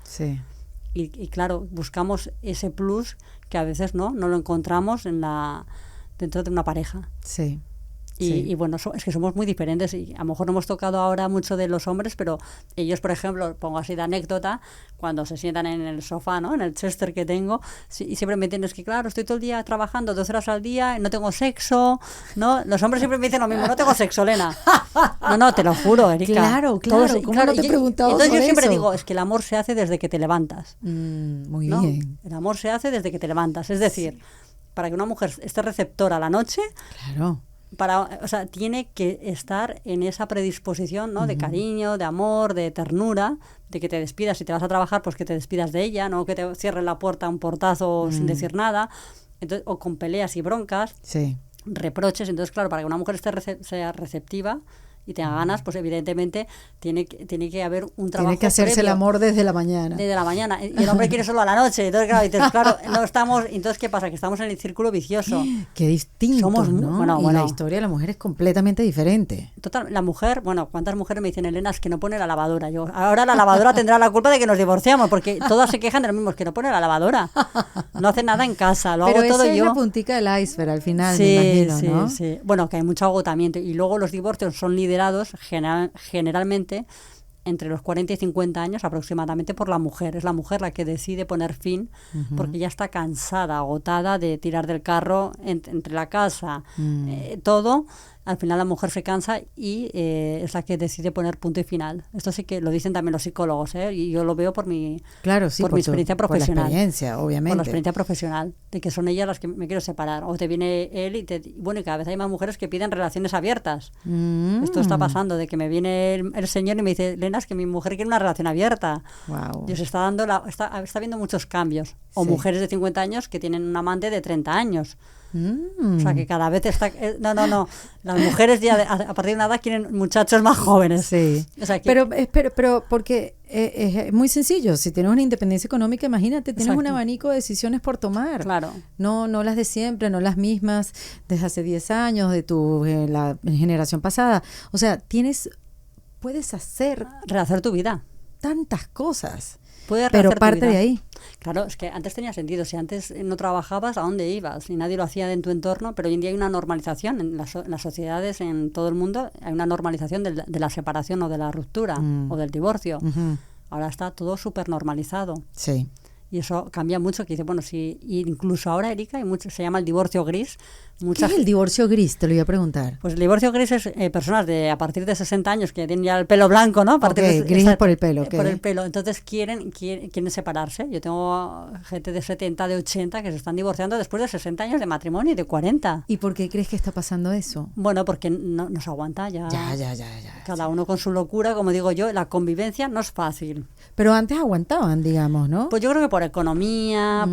y claro, buscamos ese plus que a veces no lo encontramos dentro de una pareja. Y bueno, es que somos muy diferentes y a lo mejor no hemos tocado ahora mucho de los hombres, pero ellos, por ejemplo, pongo así de anécdota, cuando se sientan en el sofá, ¿no? En el Chester que tengo, y siempre me entienden, es que claro, estoy todo el día trabajando 12 horas al día, no tengo sexo, ¿no? Los hombres siempre me dicen lo mismo, no tengo sexo, Lena. No, te lo juro, Erika. Claro, ¿cómo no te he preguntado entonces yo siempre eso? digo, es que el amor se hace desde que te levantas. Muy ¿no? bien. El amor se hace desde que te levantas, es decir, para que una mujer esté receptora a la noche, claro, tiene que estar en esa predisposición, ¿no? De cariño, de amor, de ternura, de que te despidas. Si te vas a trabajar, pues que te despidas de ella, no que te cierre la puerta un portazo sin decir nada. Entonces, o con peleas y broncas, reproches. Entonces, claro, para que una mujer sea receptiva y tenga ganas, pues evidentemente tiene que haber un trabajo tiene que hacerse previo. El amor desde la mañana. Desde la mañana. Y el hombre quiere solo a la noche. Entonces, claro, no estamos... Entonces, ¿qué pasa? Que estamos en el círculo vicioso. Qué distinto, somos, ¿no? Y la historia de la mujer es completamente diferente. Total, la mujer, ¿cuántas mujeres me dicen, Elena, es que no pone la lavadora? Yo, ahora la lavadora tendrá la culpa de que nos divorciamos, porque todas se quejan de lo mismo, es que no pone la lavadora. No hace nada en casa, lo hago todo yo. Pero esa es la puntica del iceberg al final, me imagino, ¿no? Sí. Bueno, que hay mucho agotamiento. Y luego los divorcios son liderados generalmente entre los 40 y 50 años aproximadamente por la mujer. Es la mujer la que decide poner fin porque ya está cansada, agotada de tirar del carro entre la casa, todo. Al final la mujer se cansa y es la que decide poner punto y final. Esto sí que lo dicen también los psicólogos, y yo lo veo por mi experiencia profesional. Por la experiencia, obviamente. Por la experiencia profesional, de que son ellas las que me quiero separar. O te viene él y cada vez hay más mujeres que piden relaciones abiertas. Esto está pasando, de que me viene el señor y me dice, Lena, es que mi mujer quiere una relación abierta. Wow. Y os está dando está habiendo muchos cambios. O mujeres de 50 años que tienen un amante de 30 años. O sea, que cada vez está... No. Las mujeres ya a partir de una edad quieren muchachos más jóvenes. Sí. O sea, que... pero porque es muy sencillo. Si tienes una independencia económica, imagínate, tienes un abanico de decisiones por tomar. Claro. No las de siempre, no las mismas desde hace 10 años, de la generación pasada. O sea, puedes rehacer tu vida. Tantas cosas. Pero parte de ahí. Claro, es que antes tenía sentido. Si antes no trabajabas, ¿a dónde ibas? Y nadie lo hacía en tu entorno, pero hoy en día hay una normalización en las sociedades, en todo el mundo, hay una normalización de la separación o de la ruptura o del divorcio. Ahora está todo súper normalizado. Sí. Y eso cambia mucho, que dice, bueno, si incluso ahora, Erika, hay mucho, se llama el divorcio gris. ¿Qué es el divorcio gris? Te lo iba a preguntar. Pues el divorcio gris es personas a partir de 60 años que tienen ya el pelo blanco, ¿no? A partir Gris es por el pelo. Por el pelo. Entonces quieren separarse. Yo tengo gente de 70, de 80 que se están divorciando después de 60 años de matrimonio y de 40. ¿Y por qué crees que está pasando eso? Bueno, porque no se aguanta ya. Ya. Cada uno con su locura, como digo yo, la convivencia no es fácil. Pero antes aguantaban, digamos, ¿no? Pues yo creo que por economía,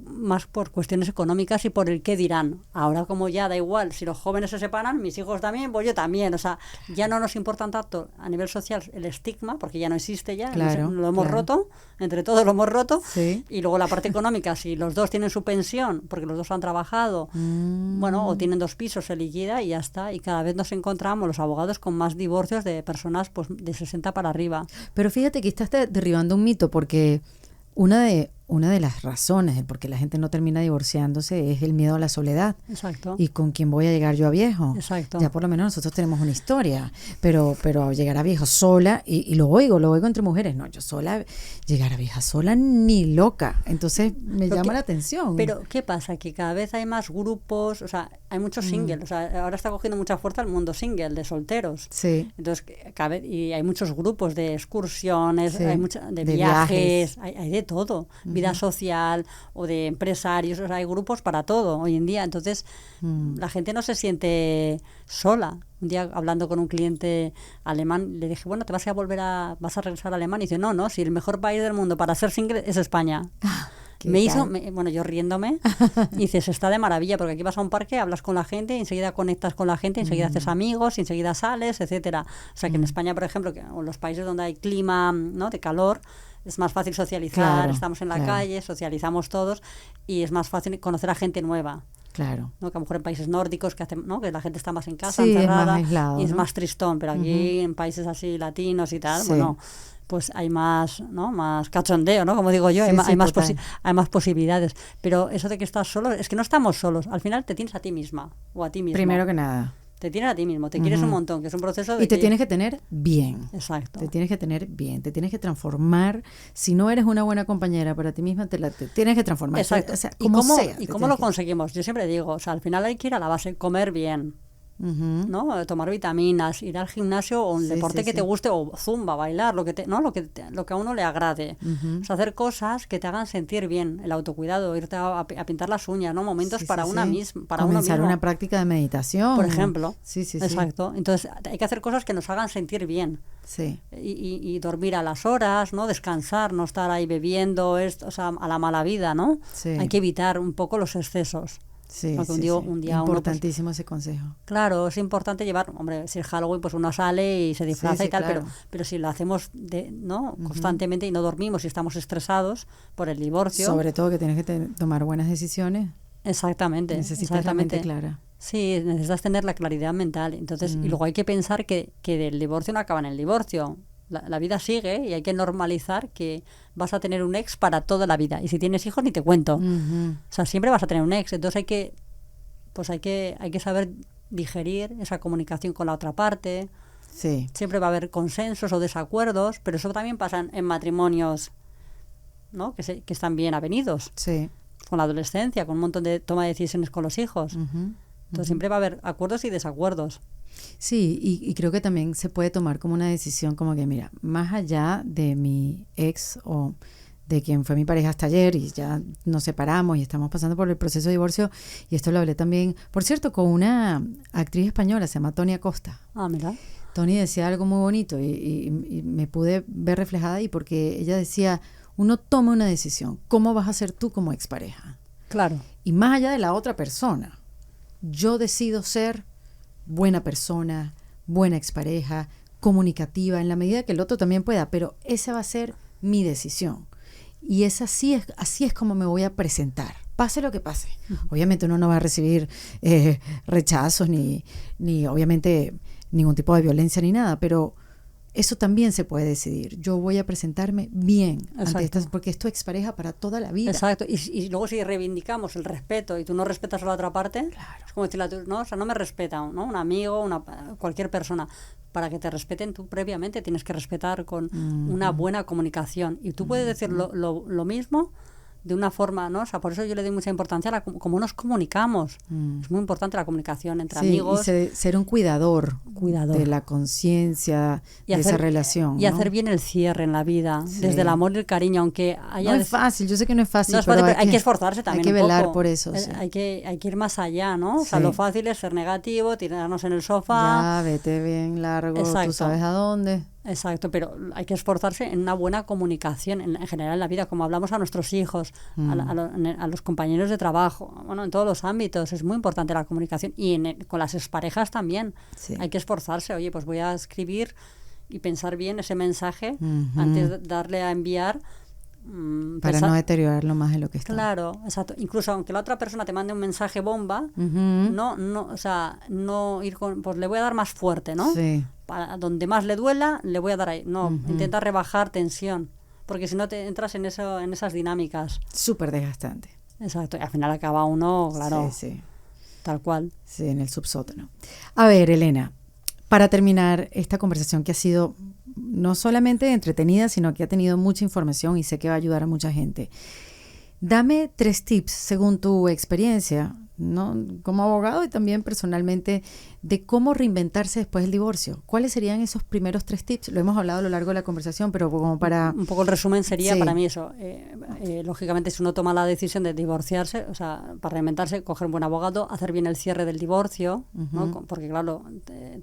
más por cuestiones económicas y por el qué dirán. Ahora como ya da igual, si los jóvenes se separan, mis hijos también, pues yo también. O sea, ya no nos importa tanto a nivel social el estigma, porque ya no existe ya. Claro, lo hemos roto, entre todos lo hemos roto. Sí. Y luego la parte económica, si los dos tienen su pensión, porque los dos han trabajado, bueno, o tienen 2 pisos, se liquida y ya está. Y cada vez nos encontramos los abogados con más divorcios de personas pues de 60 para arriba. Pero fíjate que estás derribando un mito, porque una de las razones de por qué la gente no termina divorciándose es el miedo a la soledad. Exacto. ¿Y con quién voy a llegar yo a viejo? Exacto. Ya por lo menos nosotros tenemos una historia, pero llegar a viejo sola, y lo oigo entre mujeres, no, yo sola, llegar a vieja sola ni loca. Entonces me llama la atención. Pero ¿qué pasa? Que cada vez hay más grupos, o sea, hay muchos singles, o sea, ahora está cogiendo mucha fuerza el mundo single, de solteros. Sí. Entonces, cada vez, y hay muchos grupos de excursiones, Sí. hay de viajes, hay de todo, vida social o de empresarios, o sea, hay grupos para todo hoy en día. Entonces, la gente no se siente sola. Un día hablando con un cliente alemán, le dije, bueno, vas a regresar a Alemania. Y dice, no, si el mejor país del mundo para ser single es España. Bueno, yo riéndome, y dices, está de maravilla, porque aquí vas a un parque, hablas con la gente, enseguida conectas con la gente, enseguida haces amigos, enseguida sales, etcétera. O sea, que en España, por ejemplo, o en los países donde hay clima, ¿no?, de calor, es más fácil socializar, Claro, estamos en la calle, socializamos todos, y es más fácil conocer a gente nueva. Claro. ¿No? Que a lo mejor en países nórdicos que la gente está más en casa, Sí, encerrada, es más aislado, y es ¿no? más tristón, pero aquí en países así latinos y tal, Sí. bueno, pues hay más, ¿no?, más cachondeo, ¿no?, como digo yo, Sí, hay más total. hay más posibilidades. Pero eso de que estás solo, es que no estamos solos, al final te tienes a ti misma o a ti mismo. Primero que nada. Te tienes a ti mismo, te quieres un montón, que es un proceso de Y te que- tienes que tener bien. Exacto. Te tienes que tener bien, te tienes que transformar. Si no eres una buena compañera para ti misma, te tienes que transformar. Exacto. O sea, ¿Y como cómo, sea, ¿y te cómo tienes lo que- conseguimos? Yo siempre digo, o sea, al final hay que ir a la base, comer bien, Ujú. ¿no? Tomar vitaminas, ir al gimnasio o un Sí, deporte sí, que sí. te guste, o zumba, bailar, lo que a uno le agrade. O sea, hacer cosas que te hagan sentir bien, el autocuidado, irte a pintar las uñas, ¿no? Momentos Sí, para sí, una sí. misma, para uno Comenzar mismo. una práctica de meditación. Por ejemplo. Sí. Exacto. Entonces, hay que hacer cosas que nos hagan sentir bien. Sí. Y dormir a las horas, ¿no? Descansar, no estar ahí bebiendo, o sea, a la mala vida, ¿no? Sí. Hay que evitar un poco los excesos. Sí, Porque sí, un día sí. uno, pues, Importantísimo ese consejo. claro, es importante llevar, hombre, si es Halloween, pues uno sale y se disfraza Sí, y tal, claro. pero si lo hacemos ¿no?, constantemente y no dormimos y estamos estresados por el divorcio. Sobre todo que tienes que tomar buenas decisiones. Exactamente. Necesitas la mente exactamente. clara. Sí, necesitas tener la claridad mental. Entonces, y luego hay que pensar que del divorcio no acaba en el divorcio. La vida sigue y hay que normalizar que vas a tener un ex para toda la vida. Y si tienes hijos, ni te cuento. Ujú. O sea, siempre vas a tener un ex. Entonces hay que saber digerir esa comunicación con la otra parte. Sí. Siempre va a haber consensos o desacuerdos, pero eso también pasa en matrimonios, ¿no?, que están bien avenidos, Sí. con la adolescencia, con un montón de toma de decisiones con los hijos. Ujú. Entonces siempre va a haber acuerdos y desacuerdos. Sí, y creo que también se puede tomar como una decisión como que, mira, más allá de mi ex o de quien fue mi pareja hasta ayer y ya nos separamos y estamos pasando por el proceso de divorcio, y esto lo hablé también, por cierto, con una actriz española, se llama Tony Acosta. Ah, mira. Tony decía algo muy bonito y me pude ver reflejada ahí, porque ella decía, uno toma una decisión, ¿cómo vas a ser tú como expareja? Claro. Y más allá de la otra persona, yo decido ser buena persona, buena expareja, comunicativa, en la medida que el otro también pueda, pero esa va a ser mi decisión. Y así es como me voy a presentar, pase lo que pase. Obviamente uno no va a recibir rechazos ni obviamente ningún tipo de violencia ni nada, pero eso también se puede decidir. Yo voy a presentarme bien ante Exacto. porque es tu expareja para toda la vida. Exacto, y luego si reivindicamos el respeto y tú no respetas a la otra parte, es como decirle a tú, no, o sea, no me respeta, ¿no? Un amigo, cualquier persona. Para que te respeten tú previamente tienes que respetar con una buena comunicación. Y tú puedes decir lo mismo de una forma, ¿no? O sea, por eso yo le doy mucha importancia a cómo nos comunicamos. Es muy importante la comunicación entre amigos. Y ser un cuidador Cuidador. de la conciencia, Y de esa relación. Y ¿no? hacer bien el cierre en la vida, Sí. desde el amor y el cariño, aunque haya... No es fácil, yo sé que no es fácil, No es fácil, pero pero hay que esforzarse también hay que un velar poco. por eso. Sí. Hay que ir más allá, ¿no? O sea, Sí. lo fácil es ser negativo, tirarnos en el sofá. Ya, vete bien largo, Exacto. tú sabes a dónde. Exacto, pero hay que esforzarse en una buena comunicación en general en la vida, como hablamos a nuestros hijos, a los compañeros de trabajo, bueno, en todos los ámbitos. Es muy importante la comunicación y con las exparejas también. Sí. Hay que esforzarse. Oye, pues voy a escribir y pensar bien ese mensaje Ujú. antes de darle a enviar. Para no deteriorarlo más de lo que está. Claro, exacto. Incluso aunque la otra persona te mande un mensaje bomba, Ujú. o sea, no ir con, pues le voy a dar más fuerte, ¿no? Sí. Para donde más le duela, le voy a dar ahí. No, intenta rebajar tensión, porque si no te entras en esas dinámicas. Súper desgastante. Exacto, y al final acaba uno, claro, Sí. tal cual. Sí, en el subsótano. A ver, Elena, para terminar esta conversación que ha sido no solamente entretenida, sino que ha tenido mucha información y sé que va a ayudar a mucha gente. Dame 3 tips, según tu experiencia, ¿no? Como abogado y también personalmente, de cómo reinventarse después del divorcio. ¿Cuáles serían esos primeros 3 tips? Lo hemos hablado a lo largo de la conversación, pero como para... Un poco el resumen sería Sí. para mí eso. Lógicamente, si uno toma la decisión de divorciarse, o sea, para reinventarse, coger un buen abogado, hacer bien el cierre del divorcio, ¿no? Porque claro,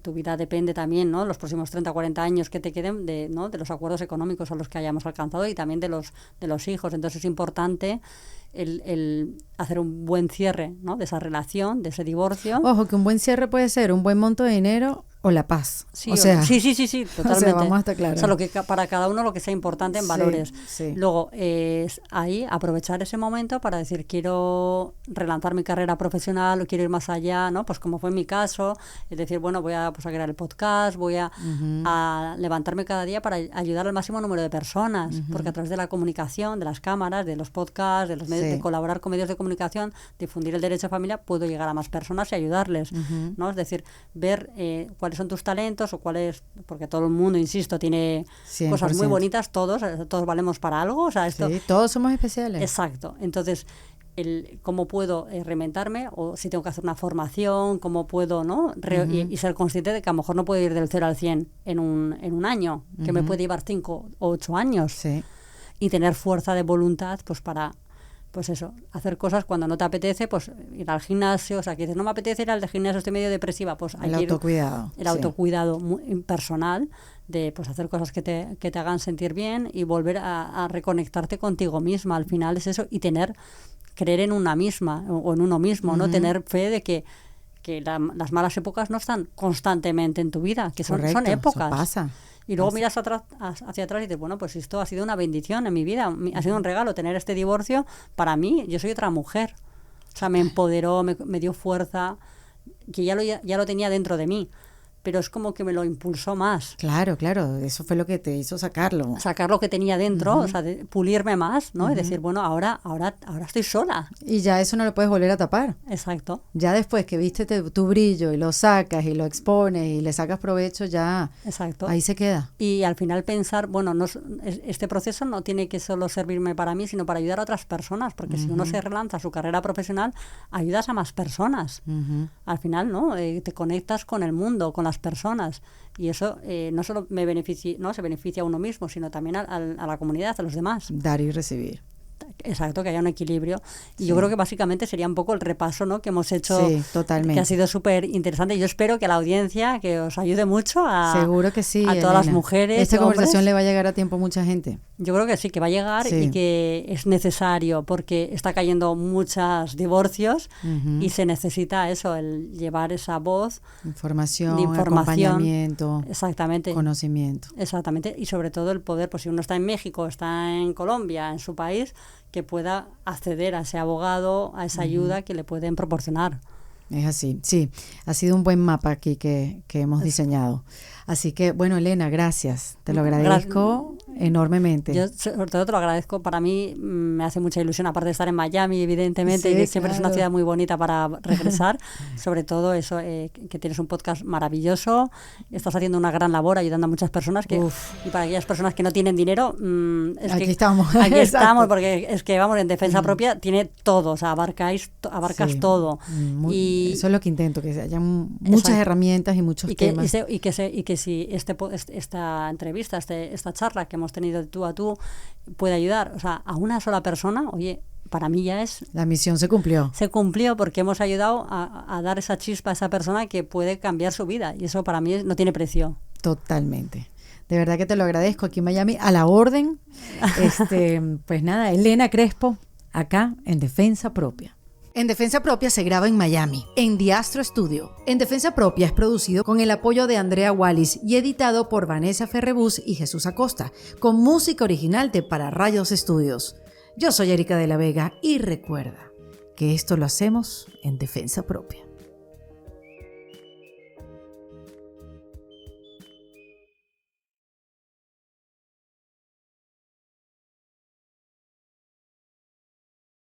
tu vida depende también, ¿no? Los próximos 30, 40 años que te queden de los acuerdos económicos a los que hayamos alcanzado y también de los hijos. Entonces es importante el hacer un buen cierre, ¿no? De esa relación, de ese divorcio. Ojo, que un buen cierre puede ser un buen monto de dinero o la paz. Sí, o sea, sí, totalmente. vamos a estar claros. O sea, para cada uno lo que sea importante en Sí, valores. sí. Luego, es ahí aprovechar ese momento para decir, quiero relanzar mi carrera profesional o quiero ir más allá, ¿no? Pues como fue en mi caso, es decir, bueno, voy a crear el podcast, voy a levantarme cada día para ayudar al máximo número de personas, porque a través de la comunicación, de las cámaras, de los podcasts, de los medios, Sí. de colaborar con medios de comunicación, difundir el derecho a familia, puedo llegar a más personas y ayudarles, ¿no? Es decir, ver cuáles son tus talentos o cuáles, porque todo el mundo, insisto, tiene 100%. cosas muy bonitas, todos valemos para algo, o sea, esto... Sí, todos somos especiales. Exacto, entonces, cómo puedo reinventarme o si tengo que hacer una formación, cómo puedo, ¿no? Y ser consciente de que a lo mejor no puedo ir del 0 al 100 en un año, que me puede llevar 5 o 8 años. Sí. Y tener fuerza de voluntad, pues para... Pues eso, hacer cosas cuando no te apetece, pues ir al gimnasio, o sea, que dices, no me apetece ir al gimnasio, estoy medio depresiva, pues hay El que ir... autocuidado. El sí. autocuidado personal, de pues hacer cosas que te hagan sentir bien y volver a reconectarte contigo misma. Al final es eso, y creer en una misma o en uno mismo, ¿no? Tener fe de que las malas épocas no están constantemente en tu vida, que son Correcto, épocas. eso pasa. Y luego miras hacia atrás y dices, bueno, pues esto ha sido una bendición en mi vida, ha sido un regalo tener este divorcio. Para mí, yo soy otra mujer. O sea, me empoderó, me dio fuerza, que ya lo tenía dentro de mí, pero es como que me lo impulsó más. Claro, eso fue lo que te hizo sacarlo. Sacar lo que tenía dentro, o sea, pulirme más, ¿no? Y decir, bueno, ahora estoy sola. Y ya eso no lo puedes volver a tapar. Exacto. Ya después que viste tu brillo y lo sacas y lo expones y le sacas provecho, ya Exacto. ahí se queda. Y al final pensar, bueno, este proceso no tiene que solo servirme para mí, sino para ayudar a otras personas, porque si uno se relanza su carrera profesional, ayudas a más personas. Al final, ¿no? Te conectas con el mundo, con las personas, y eso no solo se beneficia a uno mismo, sino también a la comunidad, a los demás. Dar y recibir. Exacto, que haya un equilibrio. Y Sí. yo creo que básicamente sería un poco el repaso, ¿no? Que hemos hecho, Sí, totalmente. que ha sido súper interesante. Y yo espero que a la audiencia que os ayude mucho Seguro que sí, a todas las Elena. mujeres. Esta hombres. conversación le va a llegar a tiempo a mucha gente. Yo creo que sí, que va a llegar Sí. y que es necesario porque está cayendo muchos divorcios y se necesita eso, el llevar esa voz Información, de información. acompañamiento, Exactamente. conocimiento. Exactamente, y sobre todo el poder, pues si uno está en México, está en Colombia, en su país, que pueda acceder a ese abogado, a esa ayuda que le pueden proporcionar. Es así, sí. Ha sido un buen mapa aquí que hemos diseñado. Así que, bueno, Elena, gracias. Te lo agradezco enormemente. Yo sobre todo te lo agradezco. Para mí me hace mucha ilusión, aparte de estar en Miami, evidentemente, Sí, que siempre es una claro. ciudad muy bonita para regresar. Sobre todo eso, que tienes un podcast maravilloso, estás haciendo una gran labor ayudando a muchas personas y para aquellas personas que no tienen dinero, Aquí estamos. Aquí Exacto. estamos, porque es que vamos, en defensa propia tiene todo, o sea, abarcas Sí. todo. Y eso es lo que intento, que haya muchas herramientas y muchos temas. Y que si esta entrevista, esta charla que hemos tenido tú a tú puede ayudar, o sea, a una sola persona, oye, para mí ya es... La misión se cumplió. Se cumplió porque hemos ayudado a dar esa chispa a esa persona que puede cambiar su vida, y eso para mí no tiene precio. Totalmente. De verdad que te lo agradezco aquí en Miami, a la orden. Pues nada, Elena Crespo, acá en Defensa Propia. En Defensa Propia se graba en Miami, en The Astro Studio. En Defensa Propia es producido con el apoyo de Andrea Wallis y editado por Vanessa Ferrebus y Jesús Acosta, con música original de Para Rayos Studios. Yo soy Erika de la Vega y recuerda que esto lo hacemos en Defensa Propia.